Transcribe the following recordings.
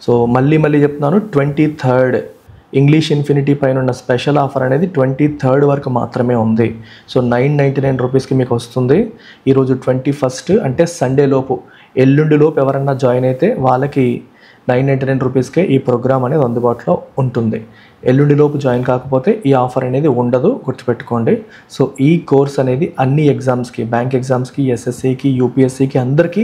So మళ్ళీ చెప్తున్నాను, 23rd English infinity పైన ఉన్న స్పెషల్ ఆఫర్ అనేది 23rd వరకు మాత్రమే ఉంది. సో 999 రూపీస్కి మీకు వస్తుంది. ఈరోజు 21st అంటే సండే లోపు, ఎల్లుండి లోపు ఎవరన్నా జాయిన్ అయితే వాళ్ళకి 999 రూపీస్కే ఈ ప్రోగ్రామ్ అనేది అందుబాటులో ఉంటుంది. ఎల్లుండి లోపు జాయిన్ కాకపోతే ఈ ఆఫర్ అనేది ఉండదు, గుర్తుపెట్టుకోండి. సో ఈ కోర్స్ అనేది అన్ని ఎగ్జామ్స్కి, బ్యాంక్ ఎగ్జామ్స్కి, ఎస్ఎస్సికి, యూపీఎస్సికి అందరికీ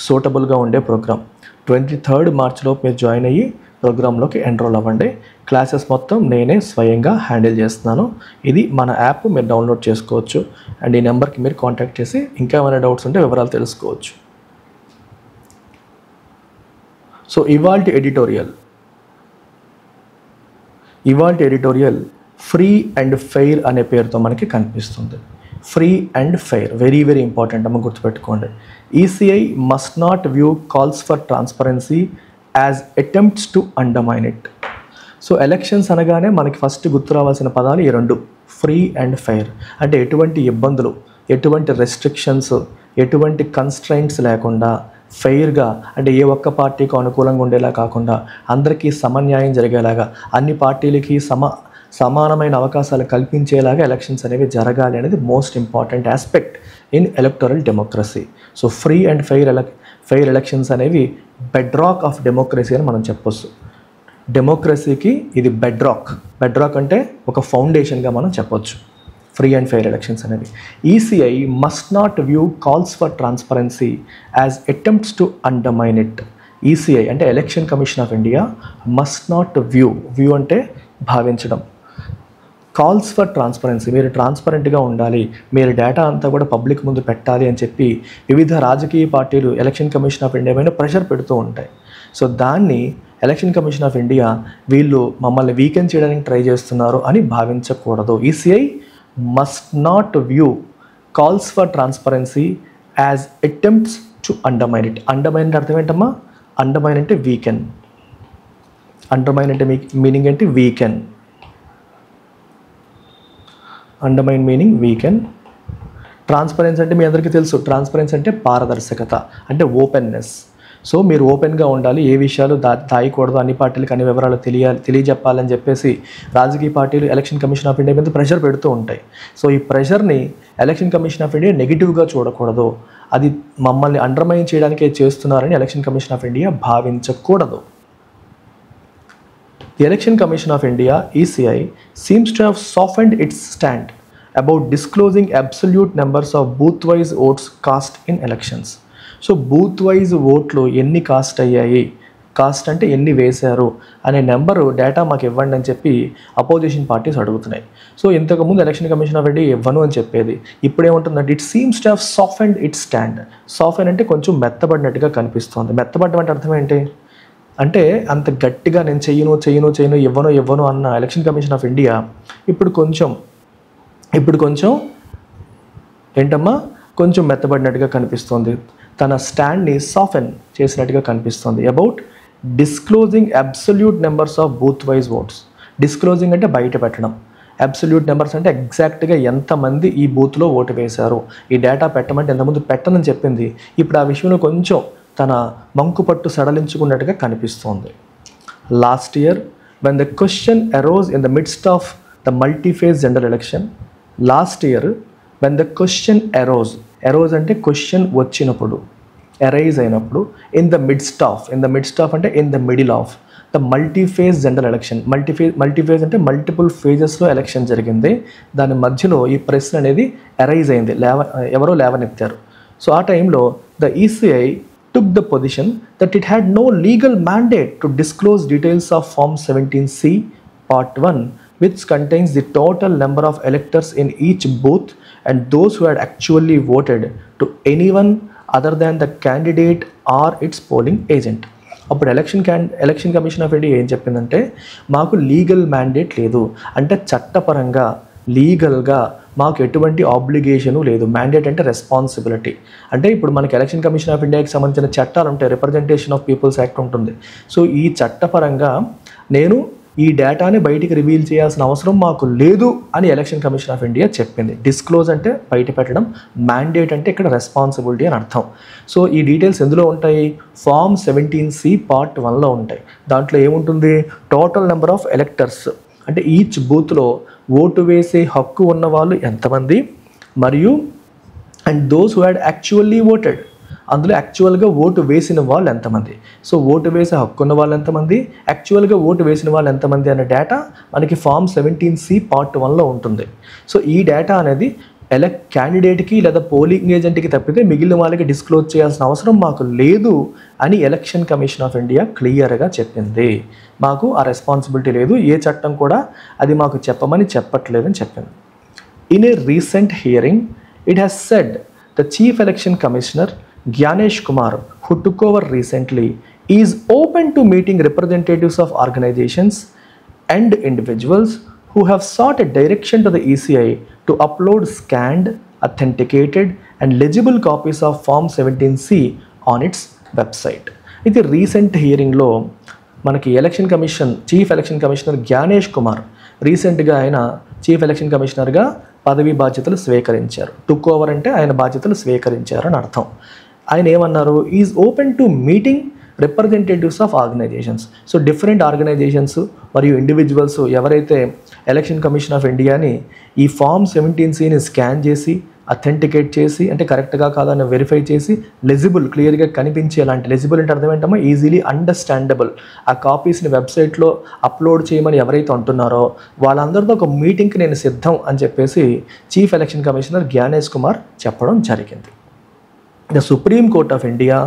సూటబుల్గా ఉండే ప్రోగ్రామ్. 23rd మార్చ్లోపు మీరు జాయిన్ అయ్యి ప్రోగ్రాంలోకి ఎన్రోల్ అవ్వండి. క్లాసెస్ మొత్తం నేనే స్వయంగా హ్యాండిల్ చేస్తున్నాను. ఇది మన యాప్, మీరు డౌన్లోడ్ చేసుకోవచ్చు. అండ్ ఈ నెంబర్కి మీరు కాంటాక్ట్ చేసి ఇంకా ఏమైనా డౌట్స్ ఉంటే వివరాలు తెలుసుకోవచ్చు. సో ఇవాల్టి ఎడిటోరియల్ ఫ్రీ అండ్ ఫెయిర్ అనే పేరుతో మనకి కనిపిస్తుంది. Free and fair very very important అమ్మ, గుర్తుపెట్టుకోండి. ECI must not view calls for transparency as attempts to undermine it. So elections అనగానే మనకి ఫస్ట్ గుర్తు రావాల్సిన పదాలు ఈ రెండు, ఫ్రీ అండ్ ఫెయిర్. అంటే ఎటువంటి ఇబ్బందులు, ఎటువంటి రెస్ట్రిక్షన్స్, ఎటువంటి కన్స్ట్రైంట్స్ లేకుండా ఫెయిర్గా, అంటే ఏ ఒక్క పార్టీకి అనుకూలంగా ఉండేలా కాకుండా అందరికీ సమన్యాయం జరిగేలాగా, అన్ని పార్టీలకి సమానమైన అవకాశాలు కల్పించేలాగా ఎలక్షన్స్ అనేవి జరగాలి అనేది most important aspect in electoral democracy. So free and fair elections అనేవి బెడ్రాక్ ఆఫ్ డెమోక్రసీ అని మనం చెప్పొచ్చు. డెమోక్రసీకి ఇది బెడ్రాక్ అంటే ఒక ఫౌండేషన్గా మనం చెప్పొచ్చు ఫ్రీ అండ్ ఫెయిర్ ఎలక్షన్స్ అనేవి. ECI must not view calls for transparency as attempts to undermine it. ECI అంటే election commission of India must not view అంటే భావించడం, కాల్స్ ఫర్ ట్రాన్స్పరెన్సీ, మీరు ట్రాన్స్పరెంట్గా ఉండాలి, మీరు డేటా అంతా కూడా పబ్లిక్ ముందు పెట్టాలి అని చెప్పి వివిధ రాజకీయ పార్టీలు ఎలక్షన్ కమిషన్ ఆఫ్ ఇండియా పైన ప్రెషర్ పెడుతూ ఉంటాయి. సో దాన్ని ఎలక్షన్ కమిషన్ ఆఫ్ ఇండియా వీళ్ళు మమ్మల్ని వీకెన్ చేయడానికి ట్రై చేస్తున్నారు అని భావించకూడదు. ECI must not view calls for transparency as attempts to undermine it. Undermine అంటే అర్థం ఏంటమ్మా? అండర్మైన్ అంటే వీకెన్. అండర్మైన్ అంటే మీనింగ్ ఏంటి? Weaken. Undermine meaning weaken. Transparency అంటే మీ అందరికీ తెలుసు, ట్రాన్స్పరెన్సీ అంటే పారదర్శకత, అంటే ఓపెన్నెస్. సో మీరు ఓపెన్గా ఉండాలి, ఏ విషయాలు దాయకూడదు, అన్ని పార్టీలకు అన్ని వివరాలు తెలియజెప్పాలని చెప్పేసి రాజకీయ పార్టీలు ఎలక్షన్ కమిషన్ ఆఫ్ ఇండియా మీద ప్రెషర్ పెడుతూ ఉంటాయి. సో ఈ ప్రెషర్ని ఎలక్షన్ కమిషన్ ఆఫ్ ఇండియా నెగిటివ్గా చూడకూడదు, అది మమ్మల్ని అండర్మైన్ చేయడానికే చేస్తున్నారని ఎలక్షన్ కమిషన్ ఆఫ్ ఇండియా భావించకూడదు. The Election Commission of India, ECI, seems to have softened its stand about disclosing absolute numbers of booth-wise votes cast in elections. So booth-wise ఓట్లు ఎన్ని cost అయ్యాయి, కాస్ట్ అంటే ఎన్ని వేశారు అనే నెంబరు డేటా మాకు ఇవ్వండి అని చెప్పి అపోజిషన్ పార్టీస్ అడుగుతున్నాయి. సో ఇంతకుముందు ఎలక్షన్ కమిషన్ ఆఫ్ ఇండియా ఇవ్వను అని చెప్పేది, ఇప్పుడు ఏముంటుందంటే it seems to have softened it stand. Soften అంటే కొంచెం మెత్తబడినట్టుగా కనిపిస్తుంది. మెత్తబడ్డం అంటే అర్థం ఏంటి అంటే అంత గట్టిగా నేను చెయ్యను ఇవ్వను అన్న ఎలక్షన్ కమిషన్ ఆఫ్ ఇండియా ఇప్పుడు కొంచెం ఏంటమ్మా, కొంచెం మెత్తబడినట్టుగా కనిపిస్తుంది. తన స్టాండ్ని సాఫెన్ చేసినట్టుగా కనిపిస్తుంది about disclosing absolute numbers of booth wise votes. Disclosing అంటే బయట పెట్టడం, అబ్సల్యూట్ నెంబర్స్ అంటే ఎగ్జాక్ట్గా ఎంతమంది ఈ బూత్లో ఓటు వేశారు, ఈ డేటా పెట్టమంటే ఎంతమంది పెట్టనని చెప్పింది. ఇప్పుడు ఆ విషయంలో కొంచెం తన మంకుపట్టు సడలించుకున్నట్టుగా కనిపిస్తోంది. Last year when the question arose in the midst of the multiphase general election, last year when the question arose అంటే క్వశ్చన్ వచ్చినప్పుడు, అరైజ్ అయినప్పుడు, ఇన్ ద మిడ్స్ట్ ఆఫ్ అంటే in the middle of the multiphase general election. Multiphase అంటే multiple ఫేజెస్లో election జరిగింది. దాని మధ్యలో ఈ ప్రశ్న అనేది అరైజ్ అయింది, ఎవరో లేవనెత్తారు. సో ఆ టైంలో the ECI took the position that it had no legal mandate to disclose details of Form 17C Part 1, which contains the total number of electors in each booth and those who had actually voted, to anyone other than the candidate or its polling agent. అప్పుడు election commission of India ఏం చెప్పిందంటే, మాకు legal mandate లేదు, అంటే చట్టపరంగా లీగల్గా మాకు ఎటువంటి ఆబ్లిగేషను లేదు. మ్యాండేట్ అంటే రెస్పాన్సిబిలిటీ. అంటే ఇప్పుడు మనకి ఎలక్షన్ కమిషన్ ఆఫ్ ఇండియాకి సంబంధించిన చట్టాలు ఉంటాయి, రిప్రజెంటేషన్ ఆఫ్ పీపుల్స్ యాక్ట్ ఉంటుంది. సో ఈ చట్టపరంగా నేను ఈ డేటాని బయటికి రివీల్ చేయాల్సిన అవసరం మాకు లేదు అని ఎలక్షన్ కమిషన్ ఆఫ్ ఇండియా చెప్పింది. డిస్క్లోజ్ అంటే బయట పెట్టడం, మ్యాండేట్ అంటే ఇక్కడ రెస్పాన్సిబిలిటీ అని అర్థం. సో ఈ డీటెయిల్స్ ఎందులో ఉంటాయి? ఫామ్ 17C పార్ట్ 1లో ఉంటాయి. దాంట్లో ఏముంటుంది? టోటల్ నెంబర్ ఆఫ్ ఎలక్టర్స్, అంటే ఈచ్ బూత్లో ఓటు వేసే హక్కు ఉన్న వాళ్ళు ఎంతమంది, మరియు and those who had actually voted, అందులో యాక్చువల్గా ఓటు వేసిన వాళ్ళు ఎంతమంది. సో ఓటు వేసే హక్కు ఉన్న వాళ్ళు ఎంతమంది, యాక్చువల్గా ఓటు వేసిన వాళ్ళు ఎంతమంది అనే డేటా మనకి ఫామ్ 17C పార్ట్ 1లో ఉంటుంది. సో ఈ డేటా అనేది క్యాండిడేట్కి లేదా పోలింగ్ ఏజెంట్కి తప్పితే మిగిలిన వాళ్ళకి డిస్క్లోజ్ చేయాల్సిన అవసరం మాకు లేదు అని ఎలక్షన్ కమిషన్ ఆఫ్ ఇండియా క్లియర్గా చెప్పింది. మాకు ఆ రెస్పాన్సిబిలిటీ లేదు, ఏ చట్టం కూడా అది మాకు చెప్పమని చెప్పట్లేదని చెప్పింది. In a recent hearing it has said the chief election commissioner Gyanesh Kumar, who took over recently, is open to meeting representatives of organizations and individuals who have sought a direction to the ECI to upload scanned, authenticated and legible copies of Form 17C on its website. ఇది recent హియరింగ్లో మనకి election commission chief election commissioner Gyanesh Kumar రీసెంట్గా ఆయన chief election కమిషనర్గా పదవి బాధ్యతలు స్వీకరించారు. Took over అంటే ఆయన బాధ్యతలు స్వీకరించారు అని అర్థం. ఆయన ఏమన్నారు? Is open to meeting representatives of organisations. So different organisations మరియు ఇండివిజువల్స్ ఎవరైతే ఎలక్షన్ కమిషన్ ఆఫ్ ఇండియాని ఈ ఫామ్ 17Cని స్కాన్ చేసి అథెంటికేట్ చేసి, అంటే కరెక్ట్గా కాదని వెరిఫై చేసి, లెజిబుల్ క్లియర్గా కనిపించేలాంటి, లెజిబుల్ అంటే అర్థం ఏంటమ్మా? ఈజీలీ అండర్స్టాండబుల్, ఆ కాపీస్ని వెబ్సైట్లో అప్లోడ్ చేయమని ఎవరైతే అంటున్నారో వాళ్ళందరితో ఒక మీటింగ్కి నేను సిద్ధం అని చెప్పేసి chief election commissioner Gyanesh Kumar చెప్పడం జరిగింది. The Supreme Court of India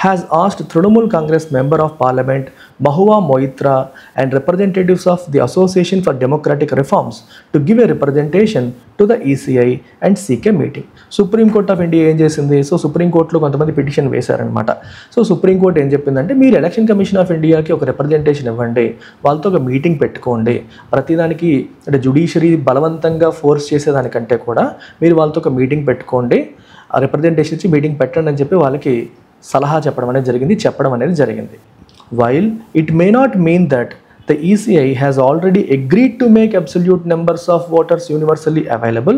has asked Trinamool Congress Member of Parliament Mahua Moitra and representatives of the Association for Democratic Reforms to give a representation to the ECI and seek a meeting. Supreme Court of India ఏం చేసింది? So supreme కోర్టులో కొంతమంది petition వేశారనమాట. So supreme court ఏం చెప్పిందంటే, మీరు election commission of ఇండియాకి ఒక representation ఇవ్వండి, వాళ్ళతో ఒక మీటింగ్ పెట్టుకోండి. ప్రతిదానికి అంటే జ్యుడిషియరీ బలవంతంగా ఫోర్స్ చేసేదానికంటే కూడా మీరు వాళ్ళతో ఒక మీటింగ్ పెట్టుకోండి, ఆ రిప్రజెంటేషన్ ఇచ్చి మీటింగ్ పెట్టండి అని చెప్పి వాళ్ళకి సలహా చెప్పడం అనేది జరిగింది. While it may not mean that the ECI has already agreed to make absolute numbers of voters universally available,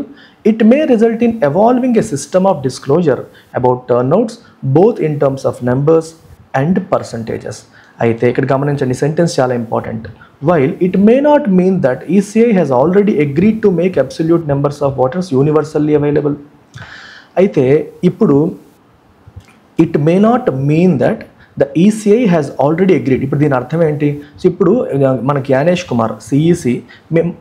it may result in evolving a system of disclosure about turnouts both in terms of numbers and percentages. అయితే ఇక్కడ గమనించండి, sentence చాలా important. While it may not mean that ECI has already agreed to make absolute numbers of voters universally available. అయితే ఇప్పుడు it may not mean that the ECI has already agreed. ఇప్పుడు దీని అర్థం ఏంటి? సో ఇప్పుడు మన Gyanesh Kumar CEC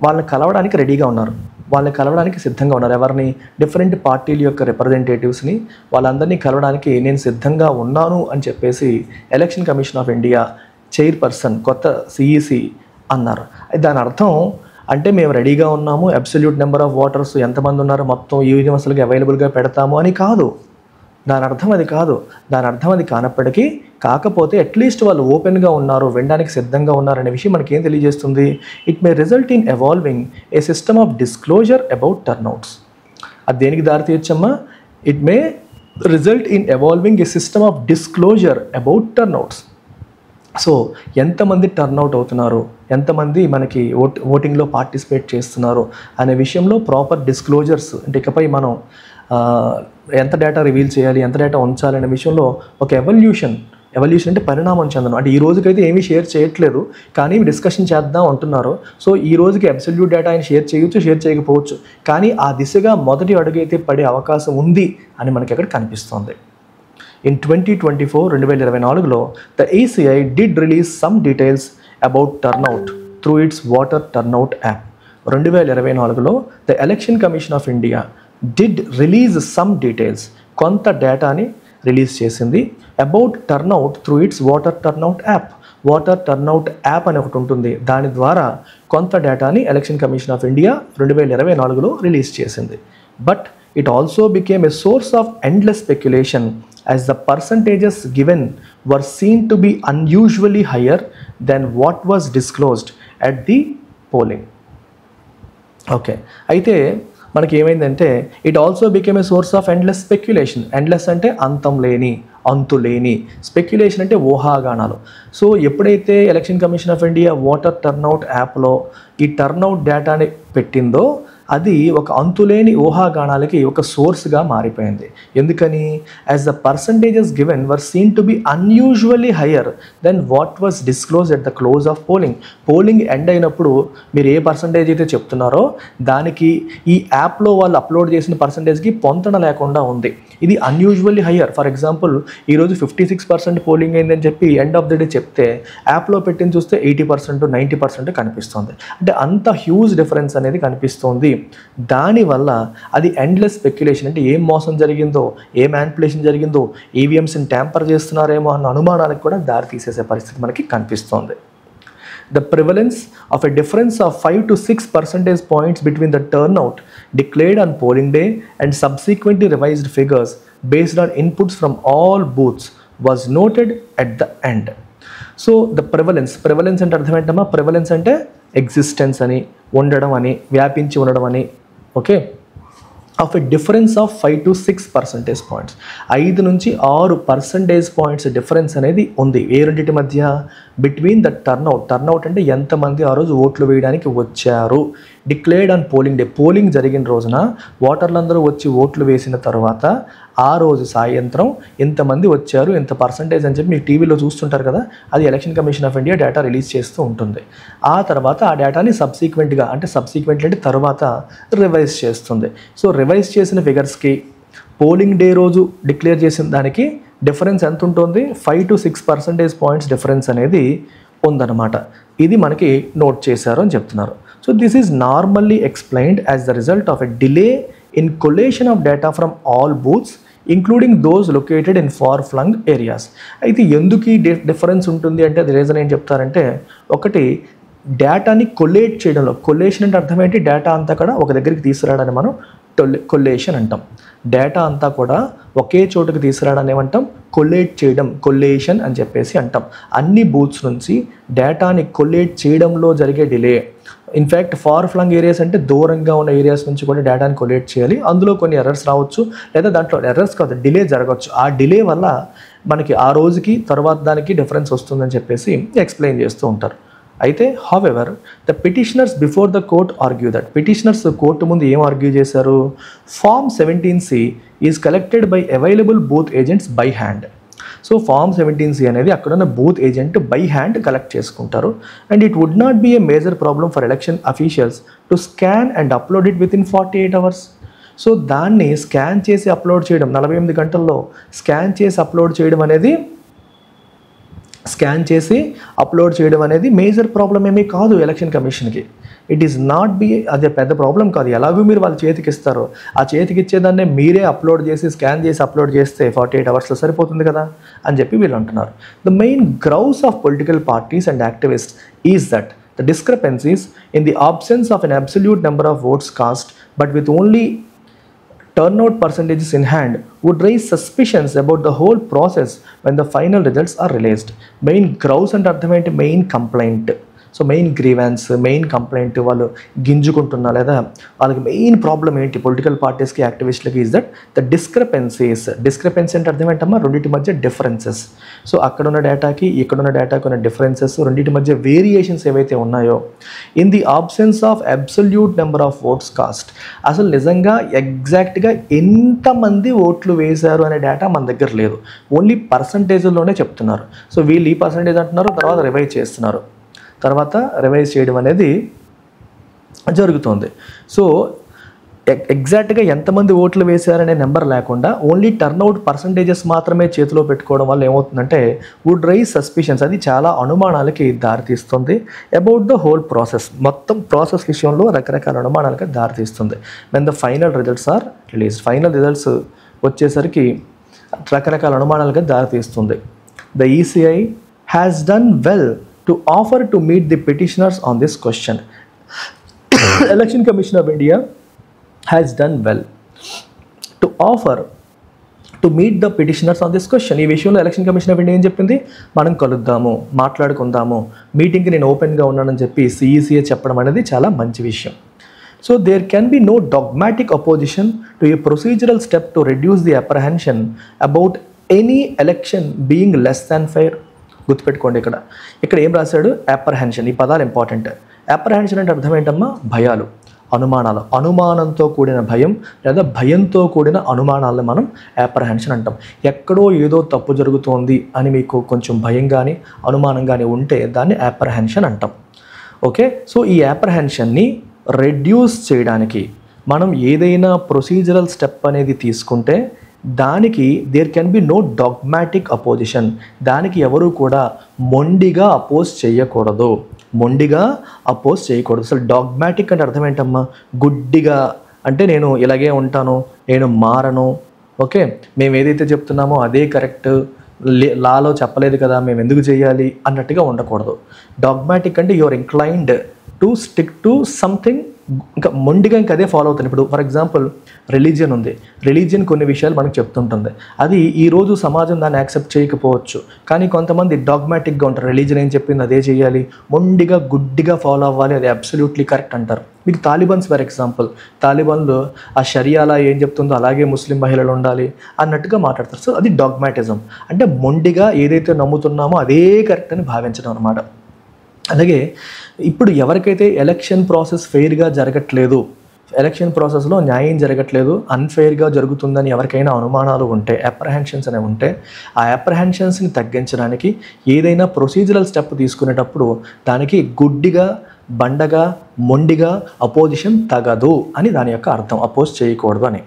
వాళ్ళని కలవడానికి రెడీగా ఉన్నారు, వాళ్ళని కలవడానికి సిద్ధంగా ఉన్నారు. ఎవరిని? డిఫరెంట్ పార్టీల యొక్క రిప్రజెంటేటివ్స్ని, వాళ్ళందరినీ కలవడానికి నేను సిద్ధంగా ఉన్నాను అని చెప్పేసి election commission of India chairperson కొత్త సిఈసి అన్నారు. దాని అర్థం అంటే మేము రెడీగా ఉన్నాము, అబ్సల్యూట్ నెంబర్ ఆఫ్ ఓటర్స్ ఎంతమంది ఉన్నారో మొత్తం యూనివర్సల్గా అవైలబుల్గా పెడతాము అని కాదు. దాని అర్థం అది కాదు. దాని అర్థం అది కాకపోతే అట్లీస్ట్ వాళ్ళు ఓపెన్గా ఉన్నారు, వినడానికి సిద్ధంగా ఉన్నారు అనే విషయం మనకి ఏం తెలియజేస్తుంది? It may result in evolving a system of disclosure about turnouts. అది దేనికి దారి తీయచ్చమ్మా? It may result in evolving a system of disclosure about turnouts. So ఎంతమంది టర్న్అవుట్ అవుతున్నారు, ఎంతమంది మనకి ఓటింగ్లో పార్టిసిపేట్ చేస్తున్నారు అనే విషయంలో ప్రాపర్ డిస్క్లోజర్స్, అంటే ఇకపై మనం ఎంత డేటా రివీల్ చేయాలి, ఎంత డేటా ఉంచాలి అనే విషయంలో ఒక ఎవల్యూషన్ అంటే పరిణామం చెందడం. అంటే ఈ రోజుకైతే ఏమీ షేర్ చేయట్లేదు, కానీ డిస్కషన్ చేద్దాం అంటున్నారు. సో ఈ రోజుకి అబ్సల్యూట్ డేటా ఆయన షేర్ చేయొచ్చు, షేర్ చేయకపోవచ్చు, కానీ ఆ దిశగా మొదటి అడుగైతే పడే అవకాశం ఉంది అని మనకి అక్కడ కనిపిస్తుంది. In 2024, the ECI did release some details about turnout through its voter turnout app. 2024లో the Election Commission of India did release some details, కొంత డేటాని రిలీజ్ చేసింది about turnout through its voter turnout app. Voter turnout app అని ఒకటి ఉంటుంది, దాని ద్వారా కొంత డేటాని ఎలక్షన్ కమిషన్ ఆఫ్ ఇండియా 2024లో రిలీజ్ చేసింది. But it also became a source of endless speculation as the percentages given were seen to be unusually higher than what was disclosed at the polling. Okay, అయితే మనకి ఏమైందంటే it also became a source of endless speculation. Endless అంటే అంతం లేని, అంతులేని. Speculation అంటే ఊహాగానాలు. So ఎప్పుడైతే election commission of India voter turnout యాప్లో ఈ టర్న్అవుట్ డేటాని పెట్టిందో అది ఒక అంతులేని ఊహాగానాలకి ఒక సోర్స్గా మారిపోయింది. ఎందుకని? As the percentages given were seen to be unusually higher than what was disclose at the close of polling. Polling end అయినప్పుడు మీరు ఏ పర్సంటేజ్ అయితే చెప్తున్నారో దానికి ఈ యాప్లో వాళ్ళు అప్లోడ్ చేసిన పర్సంటేజ్కి పొంతన లేకుండా ఉంది. ఇది అన్యూజువల్లీ హయ్యర్. ఫర్ ఎగ్జాంపుల్ ఈరోజు 56% పోలింగ్ అయిందని చెప్పి ఎండ్ ఆఫ్ ద డే చెప్తే యాప్లో పెట్టింది చూస్తే 80%, 90% కనిపిస్తుంది. అంటే అంత హ్యూజ్ డిఫరెన్స్ అనేది కనిపిస్తుంది. దానివల్ల అది ఎండ్లెస్ స్పెక్యులేషన్, అంటే ఏం మోసం జరిగిందో, ఏ మ్యానిపులేషన్ జరిగిందో, ఈవీఎంస్ని ట్యాంపర్ చేస్తున్నారేమో అన్న అనుమానాలకు కూడా దారి తీసేసే పరిస్థితి మనకి కనిపిస్తోంది. The prevalence of a difference of 5 to 6 percentage points between the turnout declared on polling day and subsequently revised figures based on inputs from all booths was noted at the end. So the prevalence అంటే అర్థం ఏంటమ్మా? prevalence అంటే existence అని, ఉండడం అని, వ్యాపించి ఉండడం అని. Okay, of a difference of 5 to 6 percentage points, 5 నుంచి 6 percentage points డిఫరెన్స్ అనేది ఉంది ఏ రెండింటి మధ్య? బిట్వీన్ ద టర్న్అవుట్ అంటే ఎంతమంది ఆ రోజు ఓట్లు వేయడానికి వచ్చారు, declared on polling day, polling జరిగిన రోజున ఓటర్లందరూ వచ్చి ఓట్లు వేసిన తర్వాత ఆ రోజు సాయంత్రం ఇంతమంది వచ్చారు, ఇంత పర్సంటేజ్ అని చెప్పి మీరు టీవీలో చూస్తుంటారు కదా, అది election commission of India data release చేస్తూ ఉంటుంది. ఆ తర్వాత ఆ డేటాని సబ్సీక్వెంట్లీ అంటే తర్వాత రివైజ్ చేస్తుంది. సో రివైజ్ చేసిన ఫిగర్స్కి పోలింగ్ డే రోజు డిక్లేర్ చేసిన దానికి డిఫరెన్స్ ఎంత ఉంటుంది? 5 to 6 percentage points డిఫరెన్స్ అనేది ఉందన్నమాట. ఇది మనకి నోట్ చేశారు అని చెప్తున్నారు. So this is normally explained as the result of a delay in collation of data from all booths including those located in far flung areas. అయితే ఎందుకు ఈ డిఫరెన్స్ ఉంటుంది అంటే అది రీజన్ ఏం చెప్తారంటే, ఒకటి డేటాని కొలేట్ చేయడంలో, కొలేషన్ అంటే అర్థం ఏంటి? డేటా అంతా కూడా ఒక దగ్గరికి తీసుకురావడాన్ని మనం కొల్లేషన్ అంటాం. డేటా అంతా కూడా ఒకే చోటుకి తీసుకురావడాన్ని ఏమంటాం? కొల్లేట్ చేయడం, కొల్లేషన్ అని చెప్పేసి అంటాం. అన్ని బూత్స్ నుంచి డేటాని కొల్లేట్ చేయడంలో జరిగే delay. In fact far flung areas అంటే దూరంగా ఉన్న ఏరియాస్ నుంచి కూడా డేటాని కొల్లేట్ చేయాలి. అందులో కొన్ని ఎర్రర్స్ రావచ్చు, లేదా దాంట్లో ఎర్రర్స్ కాదు, డిలే జరగవచ్చు. ఆ డిలే వల్ల మనకి ఆ రోజుకి తర్వాత దానికి డిఫరెన్స్ వస్తుందని చెప్పేసి ఎక్స్ప్లెయిన్ చేస్తూ ఉంటారు. అయితే however the petitioners before the court argue that, petitioners court ముందు ఏం ఆర్గ్యూ చేశారు? Form 17C is collected by available booth agents by hand. So form 17C అనేది అక్కడున్న booth agent by hand collect చేసుకుంటారు. And it would not be a major problem for election officials to scan and upload it within 48 hours. So దాన్ని scan చేసి upload చేయడం, 48 గంటల్లో scan చేసి upload చేయడం అనేది మేజర్ ప్రాబ్లం ఏమీ కాదు ఎలక్షన్ కమిషన్కి. ఇట్ ఈస్ నాట్ బి, అదే పెద్ద ప్రాబ్లం కాదు. ఎలాగో మీరు వాళ్ళ చేతికి ఇస్తారు, ఆ చేతికి ఇచ్చేదాన్నే మీరే అప్లోడ్ చేసి స్కాన్ చేసి అప్లోడ్ చేస్తే 48 hours సరిపోతుంది కదా అని చెప్పి వీళ్ళు అంటున్నారు. The main grouse of political parties and activist is that the discrepancies in the absence of an absolute number of votes cast but with only turnout percentages in hand would raise suspicions about the whole process when the final results are released. Main grouse and అర్థమేంటి? Main complaint. So main grievance, main complaint వాళ్ళు గింజుకుంటున్నా లేదా వాళ్ళకి main problem ఏంటి political పార్టీస్కి, యాక్టివిస్టులకి? Is that the discrepancy అంటే అర్థం ఏంటమ్మా? రెండింటి మధ్య డిఫరెన్సెస్. సో అక్కడున్న డేటాకి ఇక్కడున్న డేటాకి ఉన్న డిఫరెన్సెస్, రెండింటి మధ్య వేరియేషన్స్ ఏవైతే ఉన్నాయో, in the absence of absolute number of votes cost, అసలు నిజంగా ఎగ్జాక్ట్గా ఎంతమంది ఓట్లు వేశారు అనే డేటా మన దగ్గర లేదు, ఓన్లీ పర్సంటేజ్లోనే చెప్తున్నారు. సో వీళ్ళు ఈ పర్సంటేజ్ అంటున్నారు, తర్వాత రివైజ్ చేస్తున్నారు, తర్వాత రివైజ్ చేయడం అనేది జరుగుతుంది. సో ఎగ్జాక్ట్గా ఎంతమంది ఓట్లు వేశారనే నెంబర్ లేకుండా ఓన్లీ టర్న్అవుట్ పర్సంటేజెస్ మాత్రమే చేతిలో పెట్టుకోవడం వల్ల ఏమవుతుందంటే వుడ్ రైజ్ సస్పిషన్స్, అది చాలా అనుమానాలకి దారితీస్తుంది అబౌట్ ద హోల్ ప్రాసెస్. మొత్తం ప్రాసెస్ విషయంలో రకరకాల అనుమానాలకి దారితీస్తుంది. When the final results are released, final results వచ్చేసరికి రకరకాల అనుమానాలకి దారితీస్తుంది. The ECI has done well to offer to meet the petitioners on this question. Election Commission of India has done well to offer to meet the petitioners on this question. ఈ విషయంలో election commission of India ఏం చెప్పింది? మనం కలుద్దాము, మాట్లాడుకుందాము, మీటింగ్కి నేను ఓపెన్గా ఉన్నానని చెప్పి సిఈసీఏ చెప్పడం అనేది చాలా మంచి విషయం. So there can be no dogmatic opposition to a procedural step to reduce the apprehension about any election being less than fair. గుర్తుపెట్టుకోండి, ఇక్కడ ఏం రాశాడు? అప్రహెన్షన్. ఈ పదాలు ఇంపార్టెంట్. అప్రహెన్షన్ అంటే అర్థం ఏంటమ్మా? భయాలు, అనుమానాలు. అనుమానంతో కూడిన భయం లేదా భయంతో కూడిన అనుమానాలను మనం అప్రహెన్షన్ అంటాం. ఎక్కడో ఏదో తప్పు జరుగుతోంది అని మీకు కొంచెం భయం కానీ అనుమానం కానీ ఉంటే దాన్ని అప్రహెన్షన్ అంటాం. ఓకే, సో ఈ అప్రహెన్షన్ని రెడ్యూస్ చేయడానికి మనం ఏదైనా ప్రొసీజరల్ స్టెప్ అనేది తీసుకుంటే దానికి there can be no dogmatic opposition. దానికి ఎవరు కూడా మొండిగా అపోజ్ చేయకూడదు. అసలు డాగ్మాటిక్ అంటే అర్థం ఏంటమ్మా? గుడ్డిగా, అంటే నేను ఇలాగే ఉంటాను, నేను మారను, ఓకే మేము ఏదైతే చెప్తున్నామో అదే కరెక్ట్, లాలో చెప్పలేదు కదా మేము ఎందుకు చేయాలి అన్నట్టుగా ఉండకూడదు. డాగ్మాటిక్ అంటే your inclined to stick to something, ఇంకా మొండిగా ఇంకా అదే ఫాలో అవుతుంది. ఇప్పుడు ఫర్ ఎగ్జాంపుల్ రిలీజియన్ ఉంది. రిలీజియన్ కొన్ని విషయాలు మనకు చెప్తుంటుంది. అది ఈరోజు సమాజం దాన్ని యాక్సెప్ట్ చేయకపోవచ్చు, కానీ కొంతమంది డాగ్మాటిక్గా ఉంటారు. రిలీజియన్ ఏం చెప్పింది అదే చేయాలి, మొండిగా గుడ్డిగా ఫాలో అవ్వాలి, అది అబ్సల్యూట్లీ కరెక్ట్ అంటారు. మీకు తాలిబాన్స్ ఫర్ ఎగ్జాంపుల్, తాలిబాన్లో ఆ షరియాలా ఏం చెప్తుందో అలాగే ముస్లిం మహిళలు ఉండాలి అన్నట్టుగా మాట్లాడతారు. సో అది డాగ్మాటిజం, అంటే మొండిగా ఏదైతే నమ్ముతున్నామో అదే కరెక్ట్ అని భావించడం అనమాట. అలాగే ఇప్పుడు ఎవరికైతే ఎలక్షన్ ప్రాసెస్ ఫెయిర్గా జరగట్లేదు, ఎలక్షన్ ప్రాసెస్లో న్యాయం జరగట్లేదు, అన్ఫెయిర్గా జరుగుతుందని ఎవరికైనా అనుమానాలు ఉంటే, అప్రహెన్షన్స్ అనేవి ఉంటే, ఆ అప్రహెన్షన్స్ని తగ్గించడానికి ఏదైనా ప్రొసీజరల్ స్టెప్ తీసుకునేటప్పుడు దానికి గుడ్డిగా, బండగా, మొండిగా అపోజిషన్ తగదు అని దాని యొక్క అర్థం. అపోజ్ చేయకూడదు అని.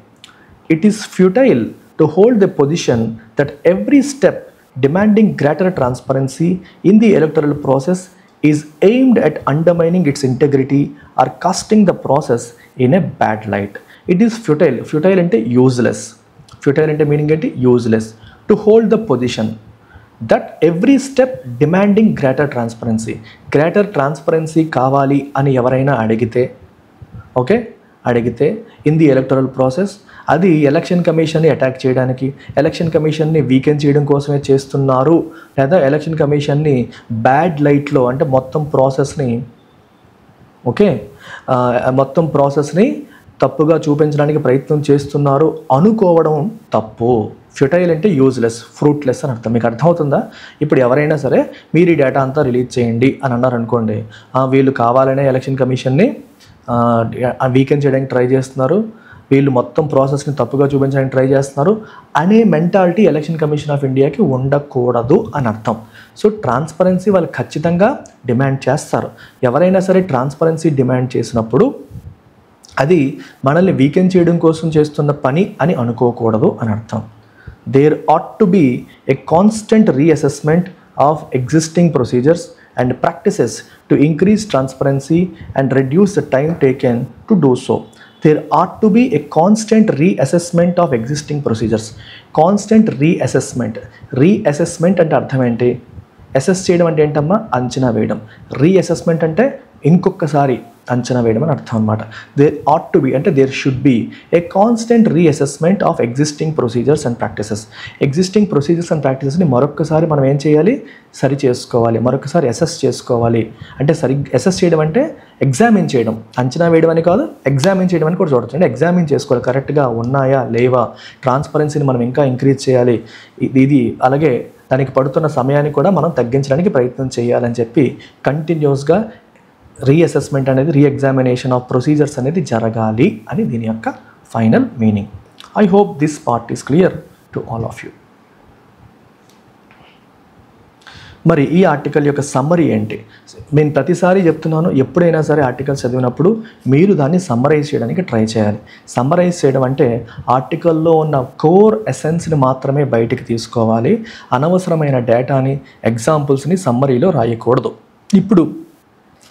It is futile to hold the position that every step demanding greater transparency in the electoral process is aimed at undermining its integrity or casting the process in a bad light. It is futile. Futile ante useless. Futile ante meaning ante useless. To hold the position that every step demanding greater transparency. Greater transparency కావాలి అని ఎవరైనా అడిగితే, okay అడిగితే in the electoral process, అది election కమిషన్ని attack చేయడానికి, election కమిషన్ని weaken చేయడం కోసమే చేస్తున్నారు, లేదా ఎలక్షన్ కమిషన్ని బ్యాడ్ లైట్లో అంటే మొత్తం ప్రాసెస్ని తప్పుగా చూపించడానికి ప్రయత్నం చేస్తున్నారు అనుకోవడం తప్పు. ఫ్యూటైల్ అంటే యూజ్లెస్, ఫ్రూట్లెస్ అని అర్థం. మీకు అర్థమవుతుందా? ఇప్పుడు ఎవరైనా సరే మీరు ఈ డేటా అంతా రిలీజ్ చేయండి అని అన్నారు అనుకోండి, వీళ్ళు కావాలనే ఎలక్షన్ కమిషన్ని వీకెన్ చేయడానికి ట్రై చేస్తున్నారు, వీళ్ళు మొత్తం ప్రాసెస్ని తప్పుగా చూపించడానికి ట్రై చేస్తున్నారు అనే మెంటాలిటీ ఎలక్షన్ కమిషన్ ఆఫ్ ఇండియాకి ఉండకూడదు అని అర్థం. సో ట్రాన్స్పరెన్సీ వాళ్ళు ఖచ్చితంగా డిమాండ్ చేస్తారు. ఎవరైనా సరే ట్రాన్స్పరెన్సీ డిమాండ్ చేసినప్పుడు అది మనల్ని వీకెన్ చేయడం కోసం చేస్తున్న పని అని అనుకోకూడదు అని అర్థం. There ought to be a constant reassessment of existing procedures and practices to increase transparency and reduce the time taken to do so. There ought to be a constant reassessment of existing procedures. Constant reassessment. Reassessment అంటే అర్థం ఏంటి? Assess చేయడం అంటే ఏంటమ్మా? అంచనా వేయడం. Reassessment అంటే ఇంకొకసారి అంచనా వేయడం అని అర్థం అనమాట. దేర్ ఆట్ టు బి అంటే there should be a constant reassessment of existing procedures and practices. Existing procedures and ప్రాక్టీసెస్ని మరొకసారి మనం ఏం చేయాలి? సరి చేసుకోవాలి, మరొకసారి అసెస్ చేసుకోవాలి. అంటే అసెస్ చేయడం అంటే ఎగ్జామిన్ చేయడం, అంచనా వేయడం అని కాదు, ఎగ్జామిన్ చేయడం అని కూడా చూడొచ్చు. అంటే ఎగ్జామిన్ చేసుకోవాలి, కరెక్ట్గా ఉన్నాయా లేవా, ట్రాన్స్పరెన్సీని మనం ఇంకా ఇంక్రీజ్ చేయాలి, ఇది అలాగే దానికి పడుతున్న సమయాన్ని కూడా మనం తగ్గించడానికి ప్రయత్నం చేయాలని చెప్పి కంటిన్యూస్గా రీఅసెస్మెంట్ అనేది, రీఎగ్జామినేషన్ ఆఫ్ ప్రొసీజర్స్ అనేది జరగాలి అని దీని యొక్క final meaning. I hope this part is clear to all of you. మరి ఈ ఆర్టికల్ యొక్క సమ్మరీ ఏంటి? నేను ప్రతిసారి చెప్తున్నాను, ఎప్పుడైనా సరే ఆర్టికల్ చదివినప్పుడు మీరు దాన్ని సమ్మరైజ్ చేయడానికి ట్రై చేయాలి. సమ్మరైజ్ చేయడం అంటే ఆర్టికల్లో ఉన్న కోర్ ఎసెన్స్ని మాత్రమే బయటికి తీసుకోవాలి, అనవసరమైన డేటాని, ఎగ్జాంపుల్స్ని సమ్మరీలో రాయకూడదు. ఇప్పుడు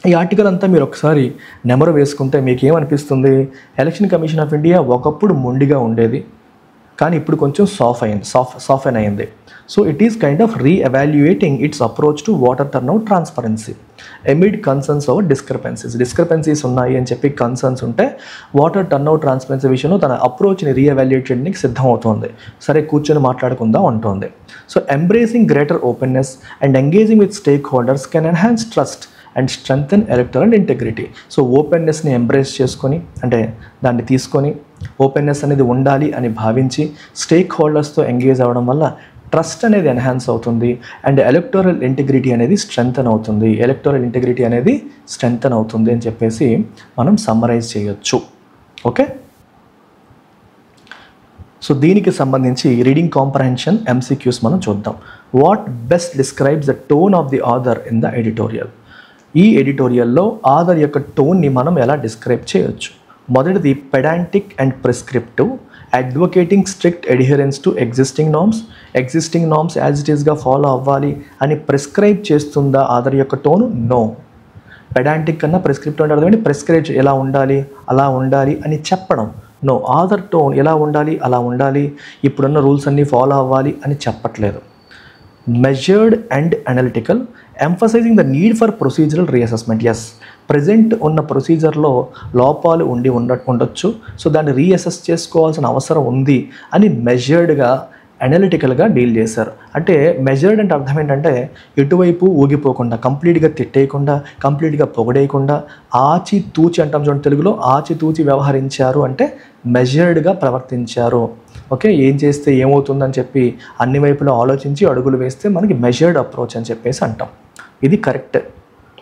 ఈ ఆర్టికల్ అంతా మీరు ఒకసారి నెమరు వేసుకుంటే మీకు ఏమనిపిస్తుంది? ఎలక్షన్ కమిషన్ ఆఫ్ ఇండియా ఒకప్పుడు మొండిగా ఉండేది, కానీ ఇప్పుడు కొంచెం సాఫ్ట్ అయింది. So it is kind of reevaluating its approach to voter turnout transparency amid concerns over discrepancies ఉన్నాయి అని చెప్పి కన్సర్న్స్ ఉంటే వాటర్ టర్న్అవుట్ ట్రాన్స్పరెన్సీ విషయంలో తన అప్రోచ్ని రీఎవాల్యుయేట్ చేయడానికి సిద్ధమవుతోంది. సరే కూర్చొని మాట్లాడుకుందాం అంటోంది. So embracing greater openness and engaging with stakeholders can enhance trust and strengthen electoral integrity. So ఓపెన్నెస్ని ఎంబ్రేస్ చేసుకొని, అంటే దాన్ని తీసుకొని ఓపెన్నెస్ అనేది ఉండాలి అని భావించి స్టేక్ హోల్డర్స్తో ఎంగేజ్ అవ్వడం వల్ల ట్రస్ట్ అనేది ఎన్హాన్స్ అవుతుంది అండ్ ఎలక్టోరల్ ఇంటిగ్రిటీ అనేది స్ట్రెంగ్తన్ అవుతుంది. ఎలక్టోరల్ ఇంటిగ్రిటీ అనేది స్ట్రెంగ్తన్ అవుతుంది అని చెప్పేసి మనం సమ్మరైజ్ చేయొచ్చు. ఓకే, సో దీనికి సంబంధించి రీడింగ్ కాంప్రహెన్షన్ MCQs మనం చూద్దాం. What best describes the tone of the author in the editorial? ఈ ఎడిటోరియల్లో ఆథర్ యొక్క టోన్ని మనం ఎలా డిస్క్రైబ్ చేయొచ్చు? మొదటిది pedantic and prescriptive, advocating strict adherence to existing norms as it ఈస్గా ఫాలో అవ్వాలి అని ప్రిస్క్రైబ్ చేస్తుందా ఆథర్ యొక్క టోను? నో. పెడాంటిక్ కన్నా ప్రిస్క్రిప్టివ్ అంటే అర్థం ప్రిస్క్రైబ్ ఎలా ఉండాలి అలా ఉండాలి అని చెప్పడం. నో, ఆథర్ టోన్ ఎలా ఉండాలి అలా ఉండాలి, ఇప్పుడున్న రూల్స్ అన్నీ ఫాలో అవ్వాలి అని చెప్పట్లేదు. Measured and analytical, emphasising the need for procedural reassessment. Yes, present ఉన్న ప్రొసీజర్లో లోపాలు ఉండొచ్చు, సో దాన్ని రీఅసెస్ చేసుకోవాల్సిన అవసరం ఉంది అని మెజర్డ్గా అనలిటికల్గా డీల్ చేశారు. అంటే మెజర్డ్ అంటే అర్థం ఏంటంటే ఎటువైపు ఊగిపోకుండా, కంప్లీట్గా తిట్టేయకుండా, కంప్లీట్గా పొగడేయకుండా, ఆచితూచి అంటాం చూడండి తెలుగులో, ఆచితూచి వ్యవహరించారు అంటే మెజర్డ్గా ప్రవర్తించారు. ఓకే, ఏం చేస్తే ఏమవుతుందని చెప్పి అన్ని వైపులో ఆలోచించి అడుగులు వేస్తే మనకి మెజర్డ్ అప్రోచ్ అని చెప్పేసి అంటాం. ఇది కరెక్ట్.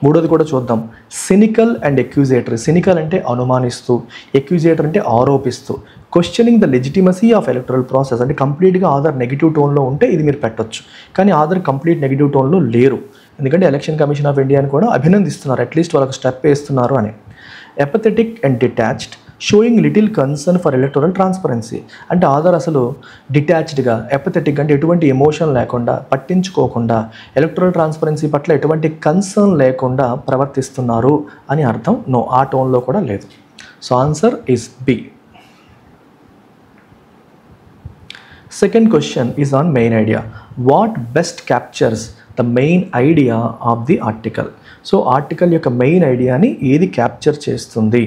మూడోది కూడా చూద్దాం, సినికల్ అండ్ ఎక్యూజేటరీ. సినికల్ అంటే అనుమానిస్తూ, ఎక్యూజేటర్ అంటే ఆరోపిస్తూ. Questioning the legitimacy of electoral process అంటే కంప్లీట్గా ఆధార్ నెగిటివ్ టోన్లో ఉంటే ఇది మీరు పెట్టొచ్చు, కానీ ఆధార్ కంప్లీట్ నెగిటివ్ టోన్లో లేరు. ఎందుకంటే ఎలక్షన్ కమిషన్ ఆఫ్ ఇండియాని కూడా అభినందిస్తున్నారు, అట్లీస్ట్ వాళ్ళకి స్టెప్ వేస్తున్నారు అని. Apathetic and detached, showing little concern for electoral transparency అంటే ఆధార్ అసలు డిటాచ్డ్గా, ఎపథెటిక్ అంటే ఎటువంటి ఎమోషన్ లేకుండా, పట్టించుకోకుండా, ఎలక్టోరల్ ట్రాన్స్పరెన్సీ పట్ల ఎటువంటి కన్సర్న్ లేకుండా ప్రవర్తిస్తున్నారు అని అర్థం. నో, ఆ టోన్లో కూడా లేదు. So answer is B. Second question is on main idea. What best captures the main idea of the article? So article యొక్క మెయిన్ ఐడియాని ఏది క్యాప్చర్ చేస్తుంది?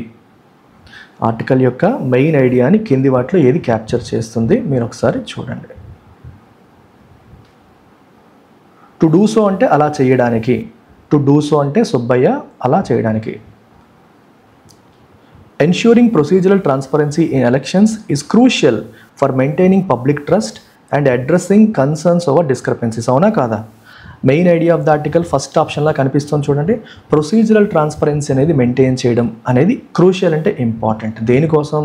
ఆర్టికల్ యొక్క మెయిన్ ఐడియాని కింది వాటిలో ఏది క్యాప్చర్ చేస్తుంది మీరు ఒకసారి చూడండి. టు డూ సో అంటే అలా చేయడానికి, టు డూ సో అంటే సుబ్బయ్య అలా చేయడానికి. Ensuring procedural transparency in elections is crucial for maintaining public trust and addressing concerns over discrepancies. అవునా కాదా? Main idea of the article first ఆప్షన్లా కనిపిస్తుంది చూడండి. ప్రొసీజరల్ ట్రాన్స్పరెన్సీ అనేది మెయింటైన్ చేయడం అనేది క్రూషియల్ అంటే ఇంపార్టెంట్. దేనికోసం?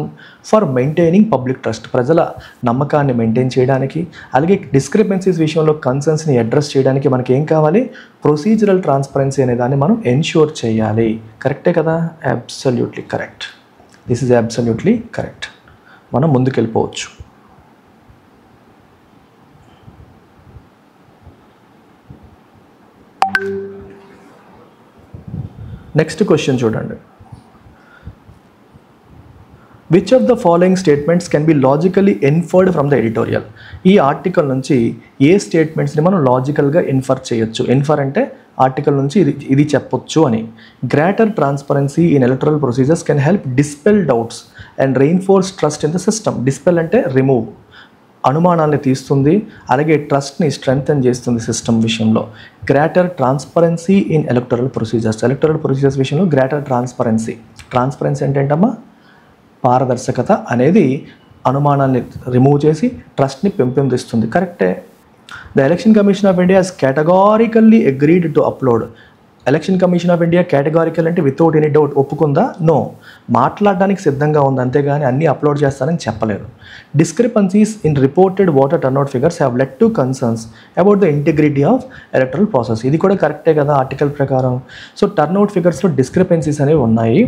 ఫర్ మెయింటైనింగ్ పబ్లిక్ ట్రస్ట్, ప్రజల నమ్మకాన్ని మెయింటైన్ చేయడానికి. అలాగే డిస్క్రిపెన్సీస్ విషయంలో కన్సర్న్స్ని అడ్రస్ చేయడానికి మనకి ఏం కావాలి? ప్రొసీజరల్ ట్రాన్స్పరెన్సీ అనే దాన్ని మనం ఎన్ష్యూర్ చేయాలి. కరెక్టే కదా? Absolutely correct. This is absolutely correct. మనం ముందుకెళ్ళిపోవచ్చు. నెక్స్ట్ క్వశ్చన్ చూడండి. Which of the following statements can be logically inferred from the editorial? ఈ ఆర్టికల్ నుంచి ఏ స్టేట్మెంట్స్ని మనం లాజికల్గా ఇన్ఫర్ చేయొచ్చు? ఇన్ఫర్ అంటే ఆర్టికల్ నుంచి ఇది చెప్పొచ్చు అని. Greater transparency in electoral procedures can help dispel doubts and reinforce trust in the system. Dispel అంటే రిమూవ్, అనుమానాన్ని తీస్తుంది, అలాగే ట్రస్ట్ని స్ట్రెంగ్తన్ చేస్తుంది సిస్టమ్ విషయంలో. Greater transparency in electoral procedures విషయంలో గ్రేటర్ ట్రాన్స్పరెన్సీ అంటే ఏంటమ్మా? పారదర్శకత అనేది అనుమానాన్ని రిమూవ్ చేసి ట్రస్ట్ని పెంపొందిస్తుంది. కరెక్టే. The election commission of India has కేటగారికల్లీ agreed to upload. Election commission of India categorical అంటే వితౌట్ ఎనీ డౌట్ ఒప్పుకుందా? నో, మాట్లాడడానికి సిద్ధంగా ఉంది, అంతేగాని అన్నీ అప్లోడ్ చేస్తానని చెప్పలేదు. Discrepancies in reported voter turnout figures have led to concerns about the integrity of electoral process. ఇది కూడా కరెక్టే కదా ఆర్టికల్ ప్రకారం. సో టర్న్అవుట్ ఫిగర్స్లో డిస్క్రిపెన్సీస్ అనేవి ఉన్నాయి,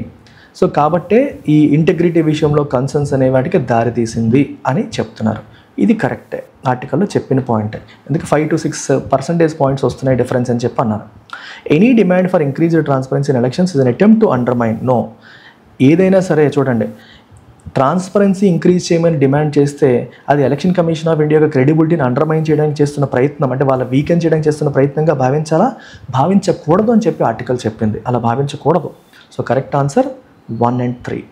సో కాబట్టే ఈ ఇంటిగ్రిటీ విషయంలో కన్సర్న్స్ అనే వాటికి దారితీసింది అని చెప్తున్నారు. ఇది కరెక్టే, ఆర్టికల్లో చెప్పిన పాయింట్. ఎందుకు 5 to 6% పాయింట్స్ వస్తున్నాయి డిఫరెన్స్ అని చెప్పి అన్నారు. Any demand for increased transparency in elections is an attempt to undermine. No, ఏదైనా సరే చూడండి, ట్రాన్స్పరెన్సీ ఇంక్రీజ్ చేయమని డిమాండ్ చేస్తే అది ఎలక్షన్ కమిషన్ ఆఫ్ ఇండియా యొక్క క్రెడిబిలిటీని అండర్మైన్ చేయడానికి చేస్తున్న ప్రయత్నం, అంటే వాళ్ళ వీకెండ్ చేయడానికి చేస్తున్న ప్రయత్నంగా భావించాలా? భావించకూడదు అని చెప్పి ఆర్టికల్ చెప్పింది. అలా భావించకూడదు. So correct answer 1 and 3.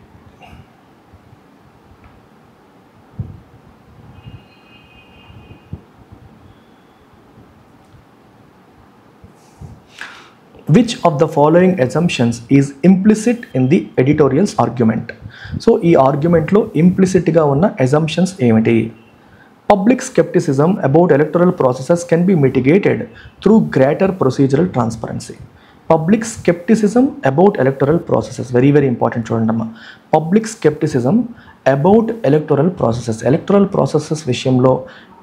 Which of the following assumptions is implicit in the editorial's argument? So ఈ ఆర్గ్యుమెంట్లో ఇంప్లిసిట్గా ఉన్న అజంప్షన్స్ ఏమిటి? Public skepticism about electoral processes can be mitigated through greater procedural transparency. Public skepticism about electoral processes, very very important చూడండి. Public skepticism about electoral processes విషయంలో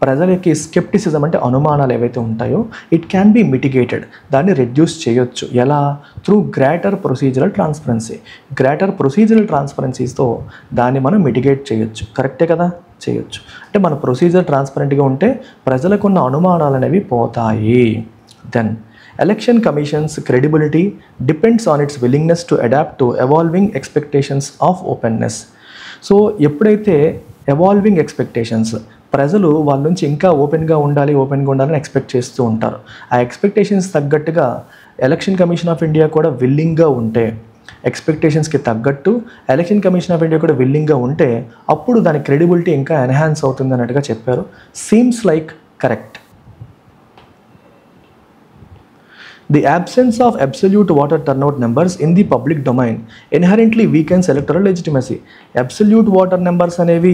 ప్రజలకి scepticism అంటే అనుమానాలు ఏవైతే ఉంటాయో ఇట్ క్యాన్ బి మిటిగేటెడ్, దాన్ని రెడ్యూస్ చేయొచ్చు. ఎలా? త్రూ గ్రేటర్ ప్రొసీజరల్ ట్రాన్స్పరెన్సీస్తో దాన్ని మనం మిటిగేట్ చేయొచ్చు. కరెక్టే కదా? చేయొచ్చు. అంటే మన ప్రొసీజర్ ట్రాన్స్పరెంట్గా ఉంటే ప్రజలకున్న అనుమానాలు అనేవి పోతాయి. Then election commission's credibility depends on its willingness to adapt to evolving expectations of openness. So ఎప్పుడైతే ఎవాల్వింగ్ ఎక్స్పెక్టేషన్స్, ప్రజలు వాళ్ళ నుంచి ఇంకా ఓపెన్గా ఉండాలని ఎక్స్పెక్ట్ చేస్తూ ఉంటారు, ఆ ఎక్స్పెక్టేషన్స్ తగ్గట్టుగా ఎలక్షన్ కమిషన్ ఆఫ్ ఇండియా కూడా విల్లింగ్గా ఉంటే, ఎక్స్పెక్టేషన్స్కి తగ్గట్టు ఎలక్షన్ కమిషన్ ఆఫ్ ఇండియా కూడా విల్లింగ్గా ఉంటే అప్పుడు దాని క్రెడిబిలిటీ ఇంకా ఎన్హాన్స్ అవుతుంది అన్నట్టుగా చెప్పారు. Seems like correct. The absence of absolute voter turnout numbers in the public domain inherently weakens electoral legitimacy. Absolute voter numbers అనేవి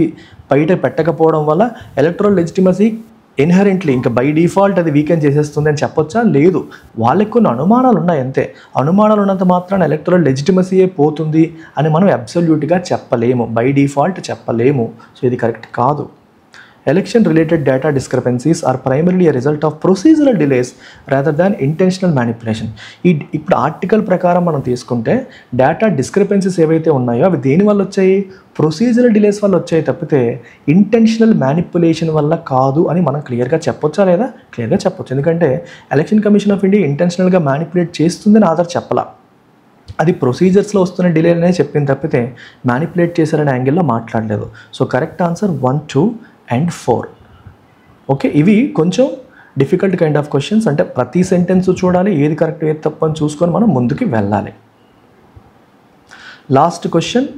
బయట పెట్టకపోవడం వల్ల ఎలక్టరల్ లెజిటిమసీ ఇన్హెరెంట్లీ ఇంకా బై డిఫాల్ట్ అది వీకెన్ చేసేస్తుంది అని చెప్పొచ్చా? లేదు, వాళ్ళకి కొన్ని అనుమానాలు ఉన్నాయి అంతే. అనుమానాలు ఉన్నంత మాత్రాన ఎలక్టరల్ లెజిటిమసీయే పోతుంది అని మనం అబ్సల్యూట్గా చెప్పలేము, బై డిఫాల్ట్ చెప్పలేము. సో ఇది కరెక్ట్ కాదు. Election related data discrepancies are primarily a result of procedural delays rather than intentional manipulation. ఇప్పుడు ఆర్టికల్ ప్రకారం మనం తీసుకుంటే డేటా డిస్క్రిపెన్సీస్ ఏవైతే ఉన్నాయో అవి దేని వల్ల వచ్చాయి? ప్రొసీజరల్ డిలేస్ వల్ల వచ్చాయి తప్పితే ఇంటెన్షనల్ మ్యానిపులేషన్ వల్ల కాదు అని మనం క్లియర్గా చెప్పొచ్చా లేదా? క్లియర్గా చెప్పొచ్చు. ఎందుకంటే ఎలక్షన్ కమిషన్ ఆఫ్ ఇండియా ఇంటెన్షనల్గా మ్యానిపులేట్ చేస్తుందని ఆధార్ చెప్పలా, అది ప్రొసీజర్స్లో వస్తున్న డిలే అనే చెప్పింది తప్పితే మ్యానిపులేట్ చేశారనే యాంగిల్లో మాట్లాడలేదు. So correct answer 1, 2 and 4. Okay, ఇవి కొంచెం డిఫికల్ట్ కైండ్ ఆఫ్ క్వశ్చన్స్. అంటే ప్రతి సెంటెన్స్ చూడాలి, ఏది కరెక్ట్ ఏది తప్పు అని చూసుకొని మనం ముందుకు వెళ్ళాలి. లాస్ట్ క్వశ్చన్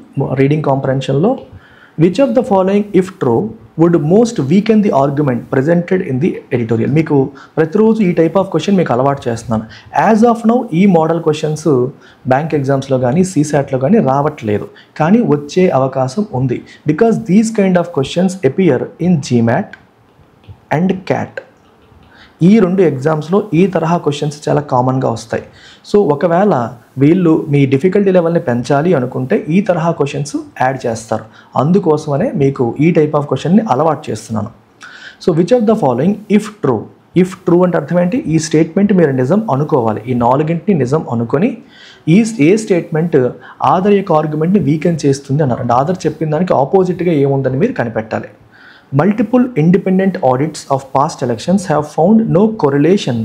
రీడింగ్ కాంప్రహెన్షన్లో, which of the following if true would most weaken the argument presented in the editorial? మీకు ప్రతిరోజు ఈ టైప్ ఆఫ్ క్వశ్చన్ మీకు అలవాటు చేస్తున్నాను. యాజ్ ఆఫ్ నౌ ఈ మోడల్ క్వశ్చన్స్ బ్యాంక్ ఎగ్జామ్స్లో కానీ CSATలో కానీ రావట్లేదు, కానీ వచ్చే అవకాశం ఉంది. Because these kind of questions appear in GMAT and CAT. ఈ రెండు ఎగ్జామ్స్లో ఈ తరహా క్వశ్చన్స్ చాలా కామన్గా వస్తాయి. సో ఒకవేళ వీళ్ళు మీ డిఫికల్టీ లెవెల్ని పెంచాలి అనుకుంటే ఈ తరహా క్వశ్చన్స్ యాడ్ చేస్తారు. అందుకోసమనే మీకు ఈ టైప్ ఆఫ్ క్వశ్చన్ని అలవాటు చేస్తున్నాను. So which of the following if true అంటే అర్థం ఏంటి? ఈ స్టేట్మెంట్ మీరు నిజం అనుకోవాలి. ఈ నాలుగింటిని నిజం అనుకొని ఏ స్టేట్మెంట్ ఆధార్ యొక్క ఆర్గ్యుమెంట్ని వీకెన్ చేస్తుంది అన్నారు. అంటే ఆధార్ చెప్పిన దానికి ఆపోజిట్గా ఏముందని మీరు కనిపెట్టాలి. Multiple independent audits of past elections have found no correlation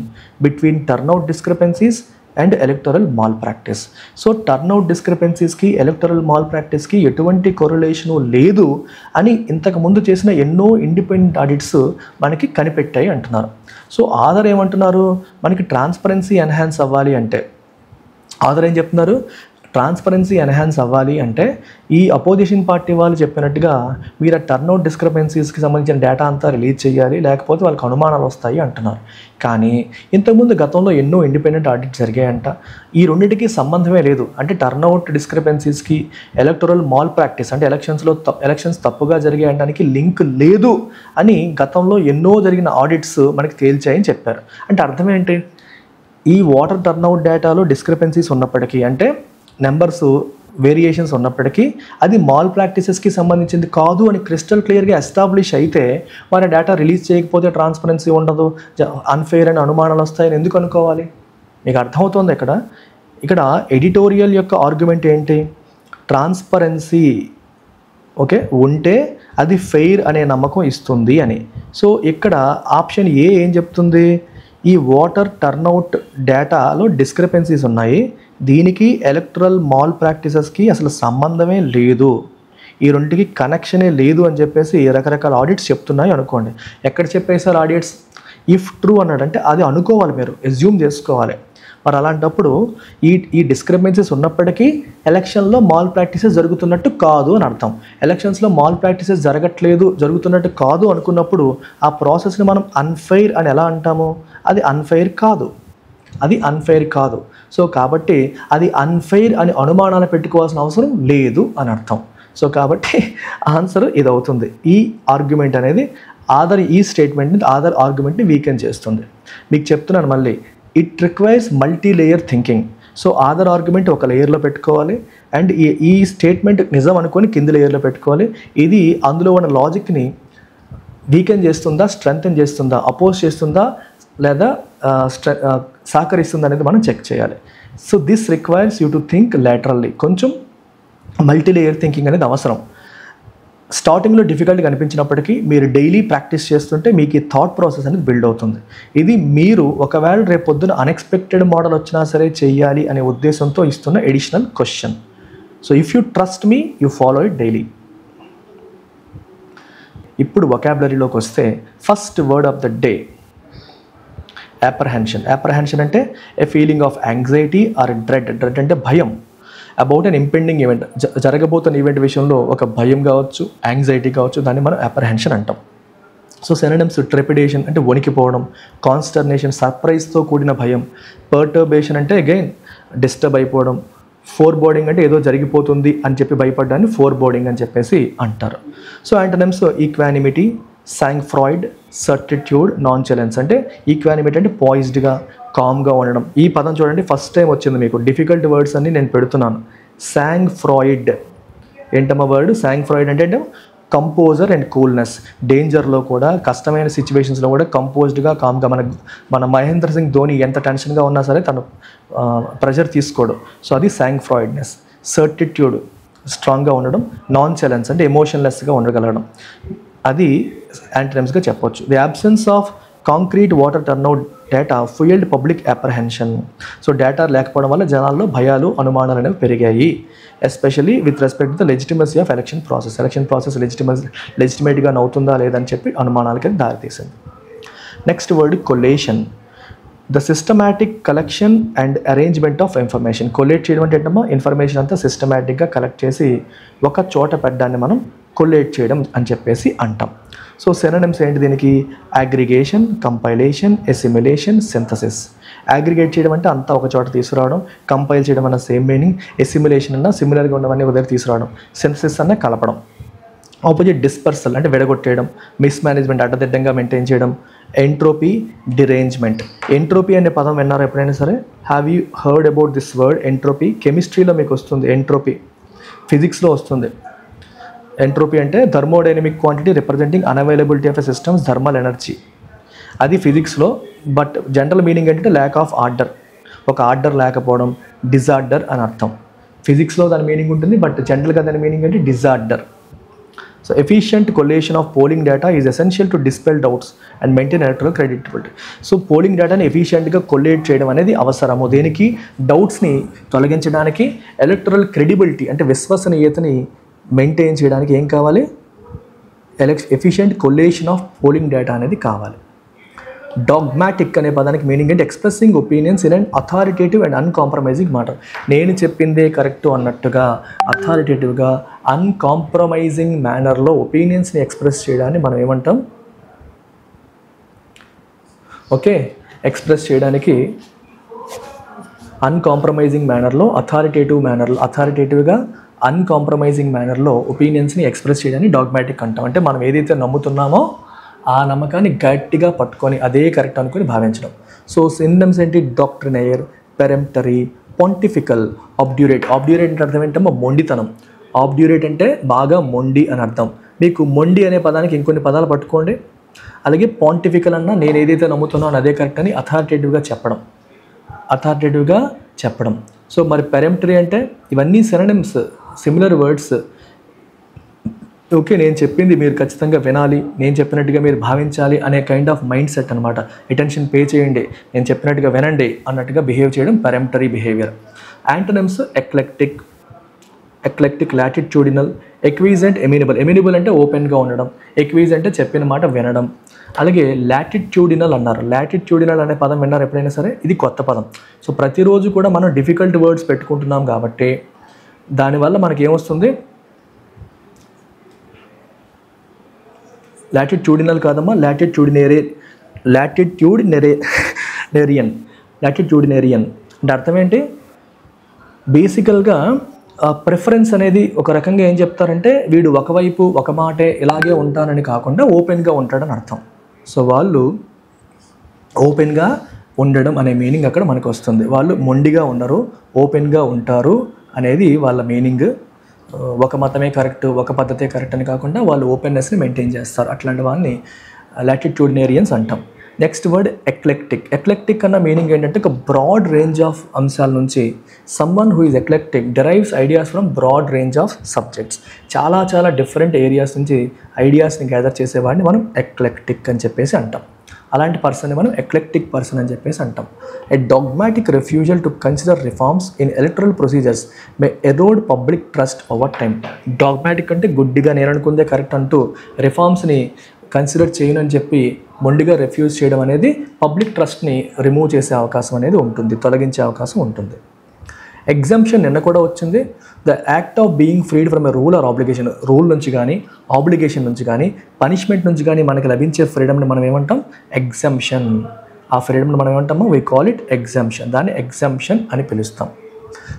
between turnout discrepancies and electoral malpractice. So turnout discrepancies ki electoral malpractice ki ఎటువంటి correlation లేదు అని ఇంతకు ముందు చేసిన ఎన్నో ఇండిపెండెంట్ ఆడిట్స్ మనకి కనిపెట్టాయి అంటున్నారు. సో ఆధార్ ఏమంటున్నారు? మనకి ట్రాన్స్పరెన్సీ ఎన్హాన్స్ అవ్వాలి అంటే ఆధార్ ఏం చెప్తున్నారు? ట్రాన్స్పరెన్సీ ఎన్హాన్స్ అవ్వాలి అంటే ఈ అపోజిషన్ పార్టీ వాళ్ళు చెప్పినట్టుగా మీరు ఆ టర్న్అవుట్ డిస్క్రిపెన్సీస్కి సంబంధించిన డేటా అంతా రిలీజ్ చేయాలి, లేకపోతే వాళ్ళకి అనుమానాలు వస్తాయి అంటున్నారు. కానీ ఇంతకుముందు గతంలో ఎన్నో ఇండిపెండెంట్ ఆడిట్ జరిగాయంట, ఈ రెండింటికి సంబంధమే లేదు. అంటే టర్న్అవుట్ డిస్క్రిపెన్సీస్కి ఎలక్టరల్ మాల్ ప్రాక్టీస్ అంటే ఎలక్షన్స్ తప్పుగా జరిగాయడానికి లింక్ లేదు అని గతంలో ఎన్నో జరిగిన ఆడిట్స్ మనకి తేల్చాయని చెప్పారు. అంటే అర్థం ఏంటి? ఈ వాటర్ టర్న్అవుట్ డేటాలో డిస్క్రిపెన్సీస్ ఉన్నప్పటికీ, అంటే నెంబర్స్ వేరియేషన్స్ ఉన్నప్పటికీ అది మాల్ ప్రాక్టీసెస్కి సంబంధించింది కాదు అని క్రిస్టల్ క్లియర్గా ఎస్టాబ్లిష్ అయితే వారి డేటా రిలీజ్ చేయకపోతే ట్రాన్స్పరెన్సీ ఉండదు, అన్ఫెయిర్ అని అనుమానాలు వస్తాయని ఎందుకు అనుకోవాలి? మీకు అర్థమవుతుంది ఇక్కడ ఎడిటోరియల్ యొక్క ఆర్గ్యుమెంట్ ఏంటి? ట్రాన్స్పరెన్సీ ఓకే ఉంటే అది ఫెయిర్ అనే నమ్మకం ఇస్తుంది అని. సో ఇక్కడ ఆప్షన్ ఏ ఏం చెప్తుంది? ఈ వాటర్ టర్న్అవుట్ డేటాలో డిస్క్రిపెన్సీస్ ఉన్నాయి, దీనికి ఎలక్టరల్ మాల్ ప్రాక్టీసెస్కి అసలు సంబంధమే లేదు, ఈ రెండుకి కనెక్షనే లేదు అని చెప్పేసి రకరకాల ఆడిట్స్ చెప్తున్నాయి అనుకోండి. ఎక్కడ చెప్పేసారు ఆడిట్స్? ఇఫ్ ట్రూ అన్నాడంటే అది అనుకోవాలి, మీరు ఎస్యూమ్ చేసుకోవాలి. మరి అలాంటప్పుడు ఈ డిస్క్రిపెన్సీస్ ఉన్నప్పటికీ ఎలక్షన్లో మాల్ ప్రాక్టీసెస్ జరుగుతున్నట్టు కాదు అని అర్థం. ఎలక్షన్స్లో మాల్ ప్రాక్టీసెస్ జరుగుతున్నట్టు కాదు అనుకున్నప్పుడు ఆ ప్రాసెస్ని మనం అన్ఫెయిర్ అని ఎలా అంటాము? అది అన్ఫెయిర్ కాదు. సో కాబట్టి అది అన్ఫెయిర్ అని అనుమానాలు పెట్టుకోవాల్సిన అవసరం లేదు అని అర్థం. సో కాబట్టి ఆన్సర్ ఇది అవుతుంది. ఈ ఆర్గ్యుమెంట్ అనేది ఆదర్ ఈ స్టేట్మెంట్ని ఆదర్ ఆర్గ్యుమెంట్ని వీకెన్ చేస్తుంది. మీకు చెప్తున్నాను మళ్ళీ, it requires multi layer thinking. So other argument ఒక లేయర్లో పెట్టుకోవాలి, అండ్ ఈ స్టేట్మెంట్ నిజం అనుకొని కింది లేయర్లో పెట్టుకోవాలి. ఇది అందులో ఉన్న లాజిక్ని వీకెన్ చేస్తుందా, స్ట్రెంగ్తెన్ చేస్తుందా, అపోజ్ చేస్తుందా, లేదా సహకరిస్తుందా అనేది మనం చెక్ చేయాలి. So this requires you to think laterally. కొంచెం మల్టీ లేయర్ థింకింగ్ అనేది అవసరం. స్టార్టింగ్లో డిఫికల్ట్గా అనిపించినప్పటికీ మీరు డైలీ ప్రాక్టీస్ చేస్తుంటే మీకు ఈ థాట్ ప్రాసెస్ అనేది బిల్డ్ అవుతుంది. ఇది మీరు ఒకవేళ రేపు పొద్దున అన్ఎక్స్పెక్టెడ్ మోడల్ వచ్చినా సరే చెయ్యాలి అనే ఉద్దేశంతో ఇస్తున్న additional question. So if you trust me, you follow it daily. ఇప్పుడు వొకాబులరీలోకి వస్తే first word of the day apprehension. Apprehension అంటే a feeling of anxiety or dread. Dread అంటే భయం అబౌట్ అన్ ఇంపెండింగ్ ఈవెంట్. జరగబోతున్న ఈవెంట్ విషయంలో ఒక భయం కావచ్చు, యాంగ్జైటీ కావచ్చు, దాన్ని మనం అప్రహెన్షన్ అంటాం. సో సినోనిమ్స్ ట్రెపిడేషన్ అంటే వణికిపోవడం, కాన్స్టర్నేషన్ సర్ప్రైజ్తో కూడిన భయం, పర్టర్బేషన్ అంటే అగైన్ డిస్టర్బ్ అయిపోవడం, ఫోర్ బోర్డింగ్ అంటే ఏదో జరిగిపోతుంది అని చెప్పి భయపడ్డాన్ని ఫోర్ బోర్డింగ్ అని చెప్పేసి అంటారు. So antonyms equanimity, sangfroid, certitude, nonchalance. అంటే ఈక్వానిమిటీ అంటే పాయిజ్డ్గా, కామ్గా ఉండడం. ఈ పదం చూడండి, ఫస్ట్ టైం వచ్చింది మీకు. డిఫికల్ట్ వర్డ్స్ అన్ని నేను పెడుతున్నాను. సాంగ్ ఫ్రాయిడ్ ఏంటమ్మా వర్డ్? సాంగ్ ఫ్రాయిడ్ అంటే కంపోజర్ అండ్ కూల్నెస్. డేంజర్లో కూడా, కష్టమైన సిచ్యువేషన్స్లో కూడా కంపోజ్డ్గా, కామ్గా. మన మహేంద్ర సింగ్ ధోని ఎంత టెన్షన్గా ఉన్నా సరే తను ప్రెషర్ తీసుకోడు. సో అది సాంగ్ ఫ్రాయిడ్నెస్. సర్టిట్యూడ్ స్ట్రాంగ్గా ఉండడం. నాన్చెలెన్స్ అంటే ఎమోషన్లెస్గా ఉండగలగడం. అది యాంటోనిమ్స్గా చెప్పొచ్చు. The absence of concrete voter turnout data fuelled public apprehension. So data లేకపోవడం వల్ల జనాల్లో భయాలు, అనుమానాలు అనేవి పెరిగాయి. Especially with respect to the legitimacy of election process. Election process లెజిటిమేట్గా అవుతుందా లేదని చెప్పి అనుమానాలకి దారితీసింది. Next word collation. The systematic collection and arrangement of information. Collate చేయడం అంటే ఏంటమ్మా, ఇన్ఫర్మేషన్ అంతా సిస్టమాటిక్గా కలెక్ట్ చేసి ఒక చోట పెట్టడాన్ని మనం కొలేట్ చేయడం అని చెప్పేసి అంటాం. సో సినోనిమ్స్ ఏంటి దీనికి? Aggregation, compilation, assimilation, synthesis. Aggregate చేయడం అంటే అంతా ఒక చోట తీసుకురావడం, కంపైల్ చేయడం అన్న సేమ్ మీనింగ్, ఎసిమిలేషన్ అన్న సిమిలర్గా ఉండవన్నీ ఒక దగ్గర తీసుకురావడం, సింథసిస్ అన్న కలపడం. ఆపోజిట్ డిస్పర్సల్ అంటే విడగొట్టేయడం, మిస్మేనేజ్మెంట్ అడ్డదిడ్డంగా మెయింటైన్ చేయడం, ఎంట్రోపీ, డిరేంజ్మెంట్. ఎంట్రోపీ అనే పదం విన్నారు ఎప్పుడైనా సరే? Have you heard about this word entropy? కెమిస్ట్రీలో మీకు వస్తుంది ఎంట్రోపీ, ఫిజిక్స్లో వస్తుంది. ఎంట్రోపీ అంటే thermodynamic quantity representing unavailability of a systems thermal energy. అది ఫిజిక్స్లో. బట్ జనరల్ మీనింగ్ ఏంటంటే ల్యాక్ ఆఫ్ ఆర్డర్, ఒక ఆర్డర్ లేకపోవడం, డిజార్డర్ అని అర్థం. ఫిజిక్స్లో దాని మీనింగ్ ఉంటుంది, బట్ జనరల్గా దాని మీనింగ్ అంటే disorder. So efficient collation of polling data is essential to dispel doubts and maintain electoral credibility. So polling డేటాని ఎఫిషియెంట్గా కొలేట్ చేయడం అనేది అవసరము. దేనికి? డౌట్స్ని తొలగించడానికి, ఎలక్టరల్ క్రెడిబిలిటీ అంటే విశ్వసనీయతని మెయింటైన్ చేయడానికి ఏం కావాలి? Efficient collation of polling data అనేది కావాలి. డాగ్మాటిక్ అనే పదానికి మీనింగ్ అంటే expressing opinions in and authoritative and uncompromising matter. నేను చెప్పిందే కరెక్ట్ అన్నట్టుగా, అథారిటేటివ్గా, అన్కాంప్రమైజింగ్ మేనర్లో ఒపీనియన్స్ని ఎక్స్ప్రెస్ చేయడాన్ని మనం ఏమంటాం? ఓకే, ఎక్స్ప్రెస్ చేయడానికి అన్కాంప్రమైజింగ్ మేనర్లో, అథారిటేటివ్గా అన్కాంప్రమైజింగ్ మేనర్లో ఒపీనియన్స్ని ఎక్స్ప్రెస్ చేయడాన్ని డాగ్మాటిక్ అంటాం. అంటే మనం ఏదైతే నమ్ముతున్నామో ఆ నమ్మకాన్ని గట్టిగా పట్టుకొని అదే కరెక్ట్ అనుకుని భావించడం. సో సినోనిమ్స్ ఏంటి? డాక్ట్రినైర్, పెరెంప్టరీ, పొంటిఫికల్, ఆబ్డ్యూరేట్. ఆబ్డ్యూరేట్ అంటే అర్థం ఏంటమ్మా? మొండితనం. ఆబ్డ్యూరేట్ అంటే బాగా మొండి అని అర్థం. మీకు మొండి అనే పదానికి ఇంకొన్ని పదాలు పట్టుకోండి. అలాగే పాంటిఫికల్ అన్నా నేను ఏదైతే నమ్ముతున్నానో అదే కరెక్ట్ అని అథారిటేటివ్గా చెప్పడం. సో మరి పెరెంప్టరీ అంటే ఇవన్నీ సినోనిమ్స్, సిమిలర్ వర్డ్స్. ఓకే, నేను చెప్పింది మీరు ఖచ్చితంగా వినాలి, నేను చెప్పినట్టుగా మీరు భావించాలి అనే కైండ్ ఆఫ్ మైండ్ సెట్ అనమాట. అటెన్షన్ పే చేయండి, నేను చెప్పినట్టుగా వినండి అన్నట్టుగా బిహేవ్ చేయడం peremptory behaviour. Antonyms eclectic, latitudinal, exigent, amenable. Amenable అంటే ఓపెన్గా ఉండడం, ఎక్విజ్ అంటే చెప్పిన మాట వినడం. అలాగే లాటిట్యూడినల్ అన్నారు. లాటిట్యూడినల్ అనే పదం విన్నారు ఎప్పుడైనా సరే? ఇది కొత్త పదం. సో ప్రతిరోజు కూడా మనం డిఫికల్ట్ వర్డ్స్ పెట్టుకుంటున్నాం కాబట్టి దానివల్ల మనకి ఏమొస్తుంది? లాటిట్యూడినల్ కాదమ్మా, లాటిట్యూడినేరియన్ అంటే అర్థం ఏంటి? బేసికల్గా ప్రిఫరెన్స్ అనేది ఒక రకంగా ఏం చెప్తారంటే వీడు ఒకవైపు ఒక మాటే ఇలాగే ఉంటానని కాకుండా ఓపెన్గా ఉంటాడని అర్థం. సో వాళ్ళు ఓపెన్గా ఉండడం అనే మీనింగ్ అక్కడ మనకు వస్తుంది. వాళ్ళు మొండిగా ఉండరు, ఓపెన్గా ఉంటారు అనేది వాళ్ళ మీనింగ్. ఒక మతమే కరెక్ట్, ఒక పద్ధతే కరెక్ట్ అని కాకుండా వాళ్ళు ఓపెన్నెస్ని మెయింటైన్ చేస్తారు. అట్లాంటి వాళ్ళని లాటిట్యూడినేరియన్స్ అంటాం. Next word eclectic. ఎక్లెక్టిక్ అన్న మీనింగ్ ఏంటంటే ఒక బ్రాడ్ రేంజ్ ఆఫ్ అంశాల నుంచి, someone who is eclectic derives ideas from broad range of subjects. చాలా చాలా డిఫరెంట్ ఏరియాస్ నుంచి ఐడియాస్ని గ్యాదర్ చేసేవాడిని మనం ఎక్లెక్టిక్ అని చెప్పేసి అంటాం. అలాంటి పర్సన్ని మనం ఎక్లెక్టిక్ పర్సన్ అని చెప్పేసి అంటాం. A dogmatic refusal to consider reforms in electoral procedures may erode public trust over time. Dogmatic అంటే గుడ్డిగా నేను అనుకుందే కరెక్ట్ అంటూ రిఫార్మ్స్ని కన్సిడర్ చేయనని చెప్పి మొండిగా రిఫ్యూజ్ చేయడం అనేది పబ్లిక్ ట్రస్ట్ని రిమూవ్ చేసే అవకాశం అనేది ఉంటుంది, తొలగించే అవకాశం ఉంటుంది. ఎగ్జంప్షన్ నిన్న కూడా వచ్చింది. The act of being ఫ్రీడ్ from a rule or obligation. Rule నుంచి కానీ, ఆబ్లిగేషన్ నుంచి కానీ, పనిష్మెంట్ నుంచి కానీ మనకి లభించే ఫ్రీడమ్ని మనం ఏమంటాం? ఎగ్జంప్షన్. ఆ ఫ్రీడమ్ని మనం ఏమంటామో వీ కాల్ ఇట్ ఎగ్జంప్షన్. దాన్ని ఎగ్జంప్షన్ అని పిలుస్తాం.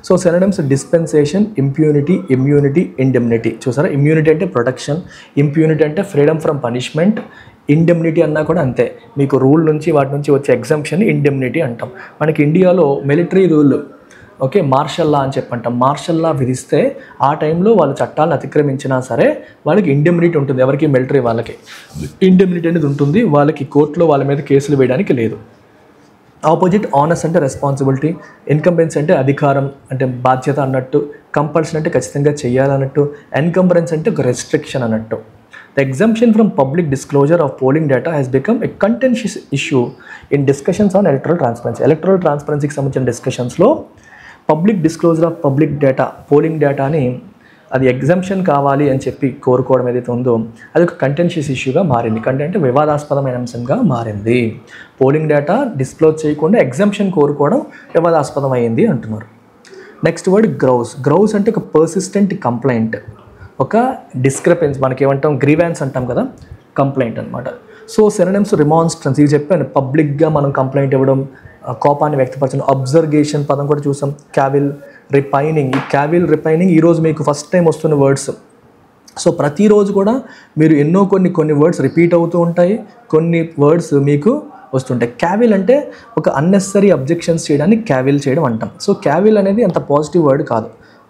So synonyms dispensation, impunity, immunity, indemnity. చూసారా, ఇమ్యూనిటీ అంటే ప్రొటెక్షన్, ఇంప్యూనిటీ అంటే ఫ్రీడమ్ ఫ్రమ్ పనిష్మెంట్, ఇండెమ్నిటీ అన్నా కూడా అంతే. మీకు రూల్ నుంచి వాటి నుంచి వచ్చే ఎగ్జంప్షన్ ఇండెమ్నిటీ అంటాం. మనకి ఇండియాలో military rule, okay, martial law అని చెప్పంటాం. మార్షల్ లా విధిస్తే ఆ టైంలో వాళ్ళు చట్టాలను అతిక్రమించినా సరే వాళ్ళకి ఇండెమ్నిటీ ఉంటుంది. ఎవరికి? మిలిటరీ వాళ్ళకి ఇండెమ్నిటీ అనేది ఉంటుంది. వాళ్ళకి కోర్టులో వాళ్ళ మీద కేసులు వేయడానికి లేదు. ఆపోజిట్ ఆనర్స్ అంటే రెస్పాన్సిబిలిటీ, ఇన్కంబెన్స్ అంటే అధికారం అంటే బాధ్యత అన్నట్టు, కంపల్షన్ అంటే ఖచ్చితంగా చేయాలన్నట్టు, ఎన్కంబరెన్స్ అంటే ఒక రెస్ట్రిక్షన్ అన్నట్టు. The exemption from public disclosure of polling data has become a contentious issue in discussions on electoral transparency. Electoral ట్రాన్స్పరెన్సీకి సంబంధించిన డిస్కషన్స్లో public disclosure of public data, polling డేటాని అది ఎగ్జంప్షన్ కావాలి అని చెప్పి కోరుకోవడం ఏదైతే ఉందో అది ఒక కంటెన్షియస్ ఇష్యూగా మారింది. అంటే వివాదాస్పదమైన అంశంగా మారింది. పోలింగ్ డేటా డిస్క్లోజ్ చేయకుండా ఎగ్జంప్షన్ కోరుకోవడం వివాదాస్పదమైంది అంటున్నారు. Next word గ్రౌస్. గ్రౌస్ అంటే ఒక పర్సిస్టెంట్ కంప్లైంట్, ఒక డిస్క్రిపెన్సీ, మనకి ఏమంటాం? గ్రీవాన్స్ అంటాం కదా, కంప్లైంట్ అనమాట. సో సినోనిమ్స్ రిమాన్స్ట్రెన్స్, ఇది చెప్పాను. పబ్లిక్గా మనం కంప్లైంట్ ఇవ్వడం, కోపాన్ని వ్యక్తపరచడం. అబ్జర్గేషన్ పదం కూడా చూసాం. క్యావిల్, రిపైనింగ్. ఈ క్యావిల్, రిపైనింగ్ ఈరోజు మీకు ఫస్ట్ టైం వస్తున్న వర్డ్స్. సో ప్రతిరోజు కూడా మీరు ఎన్నో కొన్ని వర్డ్స్ రిపీట్ అవుతూ ఉంటాయి, కొన్ని వర్డ్స్ మీకు వస్తుంటాయి. క్యావిల్ అంటే ఒక అన్నెసరీ అబ్జెక్షన్స్ చేయడానికి క్యావిల్ చేయడం అంటాం. సో క్యావిల్ అనేది అంత పాజిటివ్ వర్డ్ కాదు.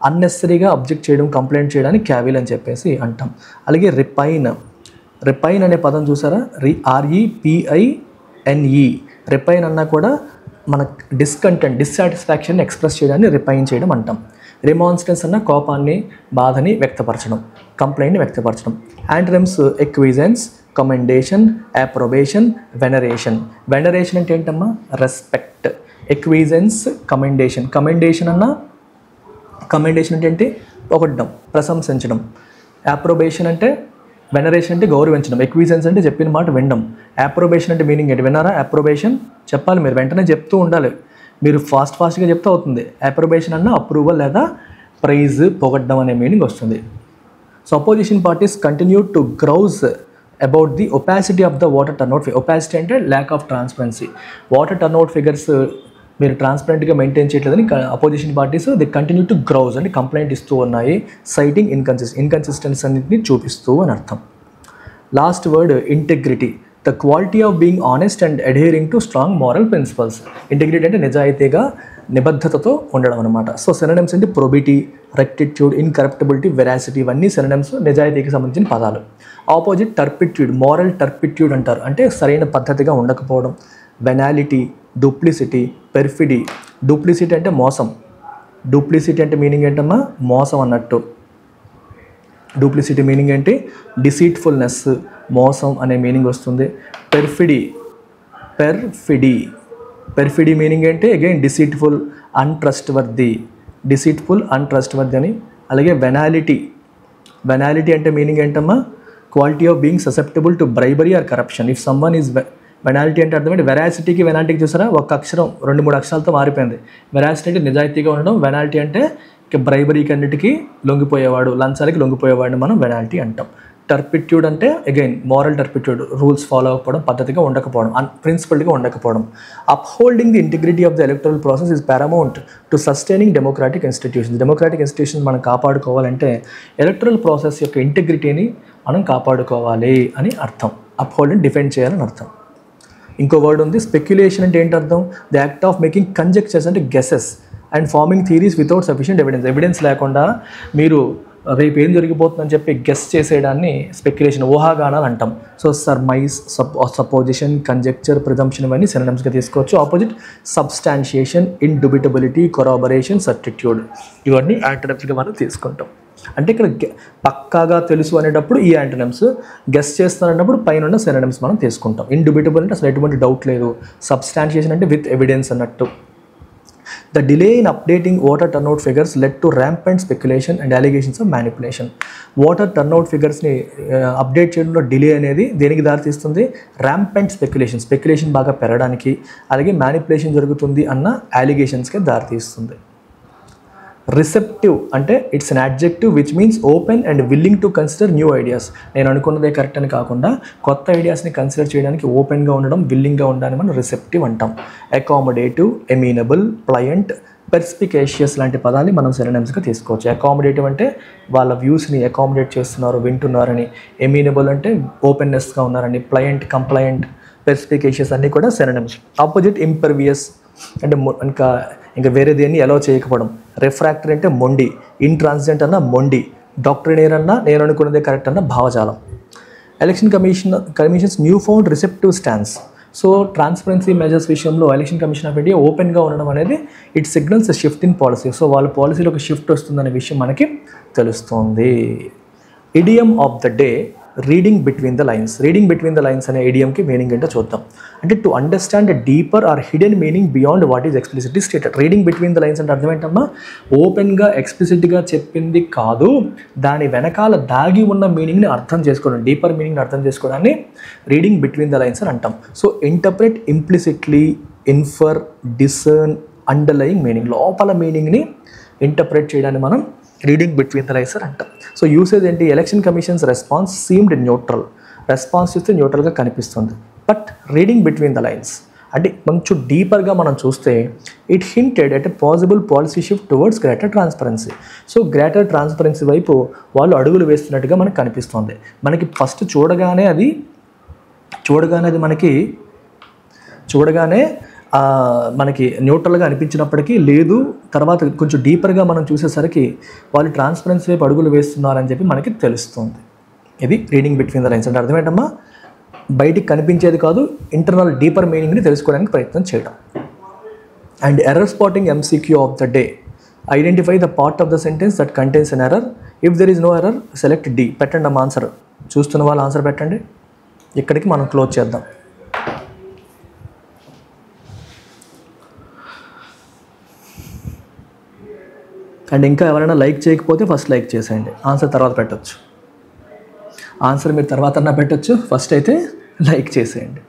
అన్నెసరీగా అబ్జెక్ట్ చేయడం, కంప్లైంట్ చేయడానికి క్యావిల్ అని చెప్పేసి అంటాం. అలాగే రిపైన్. రిపైన్ అనే పదం చూసారా? REPINE. రిపైన్ అన్నా కూడా మన డిస్కంటెంట్, డిస్సాటిస్ఫాక్షన్ ఎక్స్ప్రెస్ చేయడాన్ని రిపైన్ చేయడం అంటాం. రిమాన్స్ట్రెన్స్ అన్న కోపాన్ని, బాధని వ్యక్తపరచడం, కంప్లైంట్ని వ్యక్తపరచడం. Antonyms acquiescence, commendation, approbation, veneration. Veneration అంటే ఏంటమ్మా? రెస్పెక్ట్. ఎక్విజెన్స్, కమెండేషన్. కమెండేషన్ అంటే ఏంటి? పొగడ్డం, ప్రశంసించడం. అప్రొబేషన్ అంటే, వెనరేషన్ అంటే గౌరవించడం. ఎక్విజెన్స్ అంటే చెప్పిన మాట వినడం. అప్రొబేషన్ అంటే మీనింగ్ ఏంటి? విన్నారా? అప్రొబేషన్ చెప్పాలి, మీరు వెంటనే చెప్తూ ఉండాలి. మీరు ఫాస్ట్గా చెప్తే అవుతుంది. అప్రొబేషన్ అన్న అప్రూవల్ లేదా ప్రైజ్, పొగడ్డం అనే మీనింగ్ వస్తుంది. So opposition parties continue to grouse about the opacity of the voter turnout figure. Opacity అంటే lack of transparency. Voter turnout figures మీరు ట్రాన్స్పరెంట్గా మెయింటైన్ చేయట్లేదని opposition parties the continue to grouse అంటే complaint ఇస్తూ ఉన్నాయి. Citing inconsistency అన్నింటినీ చూపిస్తూ అని అర్థం. Last word integrity. The quality of being honest and adhering to strong moral principles. Integrity అంటే నిజాయితీగా, నిబద్ధతతో ఉండడం అనమాట. సో సినోనిమ్స్ అంటే ప్రొబిటీ, రెక్టిట్యూడ్, ఇన్కరప్టబిలిటీ, వెరాసిటీ. ఇవన్నీ సినోనిమ్స్, నిజాయితీకి సంబంధించిన పదాలు. ఆపోజిట్ టర్పిట్యూడ్, మారల్ టర్పిట్యూడ్ అంటారు, అంటే సరైన పద్ధతిగా ఉండకపోవడం. వెనాలిటీ, డూప్లిసిటీ, పెర్ఫిడీ. డూప్లిసిటీ అంటే మోసం. డూప్లిసిటీ అంటే మీనింగ్ ఏంటమ్మా? మోసం అన్నట్టు. డూప్లిసిటీ మీనింగ్ ఏంటి? డిసీట్ఫుల్నెస్, మోసం అనే మీనింగ్ వస్తుంది. పెర్ఫిడీ మీనింగ్ ఏంటి? Again deceitful, untrustworthy. Deceitful, untrustworthy అని. అలాగే వెనాలిటీ అంటే మీనింగ్ ఏంటమ్మా? Quality of being susceptible to bribery or corruption. If someone is venality అంటే అర్థమైంది. వెరాసిటీకి వెనాలిటీకి చూసారా? ఒక అక్షరం 2-3 అక్షరాలతో మారిపోయింది. వెరాసిటీ అంటే నిజాయితీగా ఉండడం, వెనాలిటీ అంటే బ్రైబరీకి అన్నిటికీ లొంగిపోయేవాడు, లంచాలకి లొంగిపోయేవాడిని మనం వెనాలిటీ అంటాం. టర్పిట్యూడ్ అంటే again moral turpitude, rules follow అవ్వకపోవడం, పద్ధతిగా ఉండకపోవడం, ప్రిన్సిపల్డ్గా ఉండకపోవడం. Upholding the integrity of the electoral process is paramount to sustaining democratic institutions. Democratic institutions మనం కాపాడుకోవాలంటే ఎలక్టరల్ ప్రాసెస్ యొక్క ఇంటిగ్రిటీని మనం కాపాడుకోవాలి అని అర్థం. అప్హోల్డింగ్ డిఫెండ్ చేయాలని అర్థం. ఇంకో వర్డ్ ఉంది స్పెక్యులేషన్ అంటే ఏంటి అర్థం? ది యాక్ట్ ఆఫ్ మేకింగ్ కంజెక్చర్స్ అంటే guesses and farming theories without sufficient evidence లేకుండా మీరు రేపు ఏం జరిగిపోతుందని చెప్పి గెస్ చేసేయడాన్ని స్పెక్యులేషన్, ఊహాగానాలు అంటాం. సో సర్మైజ్, సపోజిషన్, కంజెక్చర్, ప్రిజంప్షన్ ఇవన్నీ సినోనిమ్స్గా తీసుకోవచ్చు. ఆపోజిట్ సబ్స్టాన్షియేషన్, ఇండుబిటబిలిటీ, కొరాబరేషన్, సర్టిట్యూడ్ ఇవన్నీ యాంటోనిమ్స్గా మనం తీసుకుంటాం. అంటే ఇక్కడ పక్కాగా తెలుసు అనేటప్పుడు ఈ యాంటోనిమ్స్, గెస్ చేస్తానన్నప్పుడు పైన సినోనిమ్స్ మనం తీసుకుంటాం. ఇండుబిటబుల్ అంటే అసలు ఎటువంటి డౌట్ లేదు, సబ్స్టాన్షియేషన్ అంటే విత్ ఎవిడెన్స్ అన్నట్టు. The delay in updating voter turnout figures led to rampant speculation and allegations of manipulation. Voter turnout figures ని అప్డేట్ చేయడంలో డిలే అనేది దేనికి దారితీస్తుంది? ర్యాంపెంట్ స్పెక్యులేషన్ బాగా పెరగడానికి, అలాగే మ్యానిపులేషన్ జరుగుతుంది అన్న అలిగేషన్స్కి దారితీస్తుంది. రిసెప్టివ్ అంటే it's an adjective which means open and willing to consider new ideas. నేను అనుకున్నదే కరెక్ట్ అని కాకుండా కొత్త ఐడియాస్ని కన్సిడర్ చేయడానికి ఓపెన్గా ఉండడం, విల్లింగ్గా ఉండడాన్ని మనం రిసెప్టివ్ అంటాం. అకామిడేటివ్, ఎమీనబుల్, ప్లయంట్, పెర్స్పికేషియస్ లాంటి పదాన్ని మనం సినోనిమ్స్గా తీసుకోవచ్చు. అకామిడేటివ్ అంటే వాళ్ళ వ్యూస్ని అకామిడేట్ చేస్తున్నారు, వింటున్నారని. ఎమీనబుల్ అంటే ఓపెన్నెస్గా ఉన్నారని. ప్లయంట్, కంప్లయంట్, పెర్స్పికేషియస్ అన్నీ కూడా సినోనిమ్స్. ఆపోజిట్ ఇంపర్వియస్ అంటే ఇంకా వేరే దేన్ని అలౌ చేయకపోవడం. రిఫ్రాక్టరీ అంటే మొండి, ఇంట్రాన్సిడెంట్ అన్న మొండి, డాక్ట్రినేర్ అన్న నేను అనుకున్నదే కరెక్ట్ అన్న భావజాలం. Election commission's new found receptive stance. So transparency measures విషయంలో ఎలక్షన్ కమిషన్ ఆఫ్ ఇండియా ఓపెన్గా ఉండడం అనేది it signals shift in policy. So వాళ్ళ పాలసీలో ఒక షిఫ్ట్ వస్తుందనే విషయం మనకి తెలుస్తుంది. Idiom of the day, reading between the lines. Reading between the lines అనే ఇడియంకి మీనింగ్ ఏంటో చూద్దాం. అంటే to understand a deeper or hidden meaning beyond what is explicitly stated. Reading between the lines అంటే అర్థం ఏంటమ్మా? ఓపెన్గా ఎక్స్ప్లిసిట్గా చెప్పింది కాదు, దాని వెనకాల దాగి ఉన్న మీనింగ్ని అర్థం చేసుకోవడం, డీపర్ మీనింగ్ని అర్థం చేసుకోవడాన్ని రీడింగ్ బిట్వీన్ ద లైన్స్ అని అంటాం. So interpret, implicitly, infer, discern, underlying meaning, లోపల మీనింగ్ని ఇంటర్ప్రెట్ చేయడాన్ని మనం రీడింగ్ బిట్వీన్ ద లైన్స్ అని అంటాం. సో యూసేజ్ ఏంటి? Election commission's response seemed neutral. Response చూస్తే న్యూట్రల్గా కనిపిస్తుంది. But reading between the lines అంటే కొంచెం డీపర్గా మనం చూస్తే it hinted at a possible policy shift towards greater transparency. So greater transparency వైపు వాళ్ళు అడుగులు వేస్తున్నట్టుగా మనకు కనిపిస్తుంది. మనకి ఫస్ట్ చూడగానే అది మనకి న్యూట్రల్గా అనిపించినప్పటికీ లేదు, తర్వాత కొంచెం డీపర్గా మనం చూసేసరికి వాళ్ళు ట్రాన్స్పరెన్సీ వైపు అడుగులు వేస్తున్నారని చెప్పి మనకి తెలుస్తుంది. ఇది రీడింగ్ బిట్వీన్ ద లైన్స్ అంటే అర్థం ఏంటమ్మా? బయటికి కనిపించేది కాదు, ఇంటర్నల్ డీపర్ మీనింగ్ని తెలుసుకోవడానికి ప్రయత్నం చేయడం. And error spotting MCQ of the day, identify the part of the sentence that contains an error. If there is no error select D. పెట్టండి అమ్మ ఆన్సర్. చూస్తున్న వాళ్ళు ఆన్సర్ పెట్టండి. ఇక్కడికి మనం క్లోజ్ చేద్దాం. అండ్ ఇంకా ఎవరైనా లైక్ చేయకపోతే ఫస్ట్ లైక్ చేసేయండి, ఆన్సర్ తర్వాత పెట్టచ్చు. ఆన్సర్ మీరు తర్వాత అన్నా పెట్టచ్చు, ఫస్ట్ అయితే లైక్ చేసేయండి.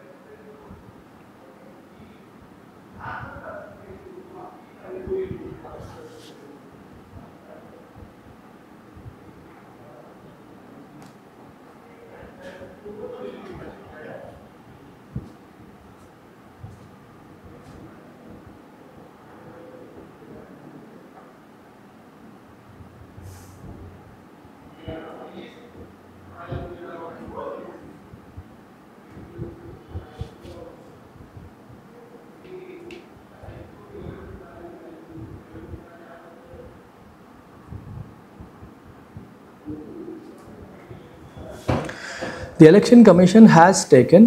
The Election Commission has taken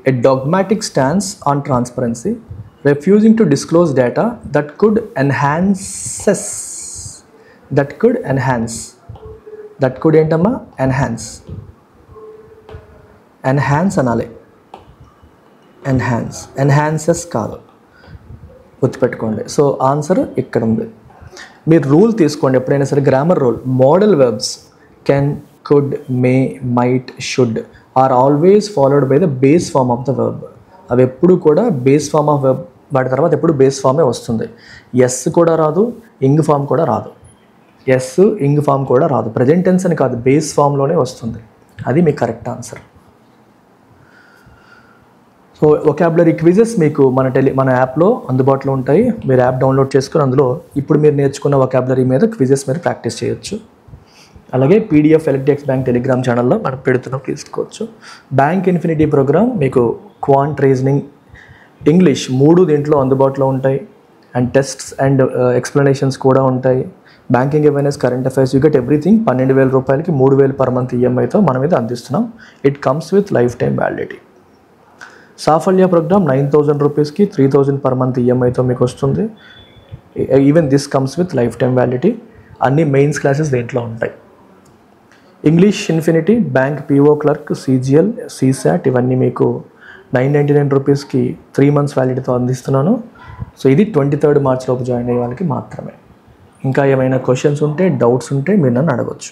a dogmatic stance on transparency, refusing to disclose data that could enhance ఏంటమ్మా? ఎన్హాన్స్ అనాలి, ఎన్హాన్సెస్ కాదు, గుర్తుపెట్టుకోండి. సో ఆన్సర్ ఇక్కడ ఉంది. మీరు రూల్ తీసుకోండి ఎప్పుడైనా సరే, grammar rule. Modal verbs can, could, may, might, should are always followed by the base form of the verb. అవి ఎప్పుడు కూడా బేస్ ఫామ్ ఆఫ్ వెర్బ్, వాటి తర్వాత ఎప్పుడు బేస్ ఫామే వస్తుంది. ఎస్ కూడా రాదు, ఇంగ్ ఫామ్ కూడా రాదు. ఎస్ ఇంగ్ ఫామ్ కూడా రాదు, ప్రజెంట్ టెన్స్ అని కాదు, బేస్ ఫామ్లోనే వస్తుంది. అది మీ correct answer. So vocabulary quizzes మీకు మన యాప్లో అందుబాటులో ఉంటాయి. మీరు యాప్ డౌన్లోడ్ చేసుకుని అందులో ఇప్పుడు మీరు నేర్చుకున్న వొకాబులరీ మీద క్విజెస్ మీరు ప్రాక్టీస్ చేయొచ్చు. అలాగే పీడిఎఫ్ ఎల్టీఎక్స్ బ్యాంక్ టెలిగ్రామ్ ఛానల్లో మనం పెడుతున్నాం, తీసుకోవచ్చు. బ్యాంక్ ఇన్ఫినిటీ ప్రోగ్రామ్ మీకు క్వాంట్, రీజనింగ్, ఇంగ్లీష్ 3 దీంట్లో అందుబాటులో ఉంటాయి. అండ్ టెస్ట్స్ అండ్ ఎక్స్ప్లెనేషన్స్ కూడా ఉంటాయి. Banking awareness, current affairs, you get everything. 12,000 రూపాయలకి 3,000 పర్ మంత్ ఈఎంఐతో మనం ఇది అందిస్తున్నాం. It comes with lifetime validity. Saphalya program 9,000 రూపీస్కి 3,000 పర్ మంత్ ఈఎంఐతో మీకు వస్తుంది. Even this comes with lifetime validity. అన్ని మెయిన్స్ క్లాసెస్ దీంట్లో ఉంటాయి. English infinity, bank PO clerk, CGL, CSAT ఇవన్నీ మీకు 999 రూపీస్కి 3 months వ్యాలిడిటీతో అందిస్తున్నాను. సో ఇది 23rd March లోపు జాయిన్ అయ్యే వాళ్ళకి మాత్రమే. ఇంకా ఏమైనా క్వశ్చన్స్ ఉంటే, డౌట్స్ ఉంటే మీరు నన్ను అడగచ్చు.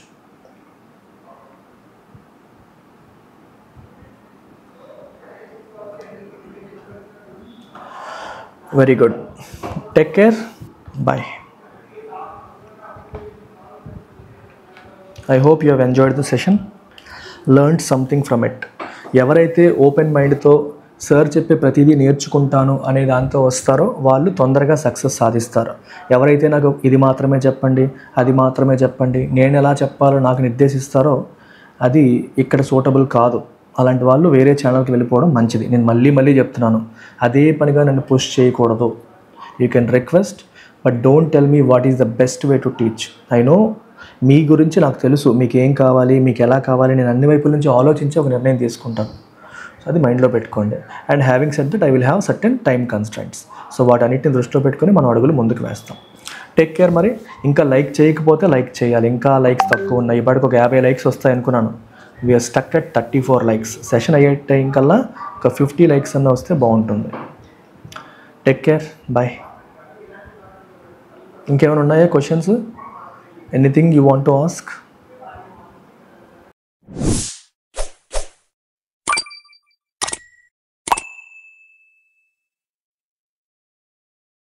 Very good. Take care. Bye. I hope you have enjoyed the session, learned something from it. ఎవరైతే ఓపెన్ మైండ్తో సార్ చెప్పే ప్రతిదీ నేర్చుకుంటాను అనే దాంతో వస్తారో వాళ్ళు తొందరగా సక్సెస్ సాధిస్తారు. ఎవరైతే నాకు ఇది మాత్రమే చెప్పండి, అది మాత్రమే చెప్పండి, నేను ఎలా చెప్పాలో నాకు నిర్దేశిస్తారో అది ఇక్కడ సూటబుల్ కాదు. అలాంటి వాళ్ళు వేరే ఛానల్కి వెళ్ళిపోవడం మంచిది. నేను మళ్ళీ చెప్తున్నాను, అదే పనిగా నన్ను పుష్ చేయకూడదు. You can request but don't tell me what is the best way to teach. I know మీ గురించి నాకు తెలుసు, మీకు ఏం కావాలి, మీకు ఎలా కావాలి, నేను అన్ని వైపుల నుంచి ఆలోచించి ఒక నిర్ణయం తీసుకుంటాను. సో అది మైండ్లో పెట్టుకోండి. And having said that I will have certain time constraints. So వాటన్నిటిని దృష్టిలో పెట్టుకొని మనం అడుగులు ముందుకు వేస్తాం. Take care. మరి ఇంకా లైక్ చేయకపోతే లైక్ చేయాలి. ఇంకా లైక్స్ తక్కువ ఉన్నాయి. ఇప్పటికి ఒక 50 likes వస్తాయి అనుకున్నాను. We're stuck at 34 likes. Session అయ్యే టైం కల్లా ఒక 50 likes అన్న వస్తే బాగుంటుంది. Take care. బాయ్. ఇంకేమైనా ఉన్నాయా questions? Anything you want to ask?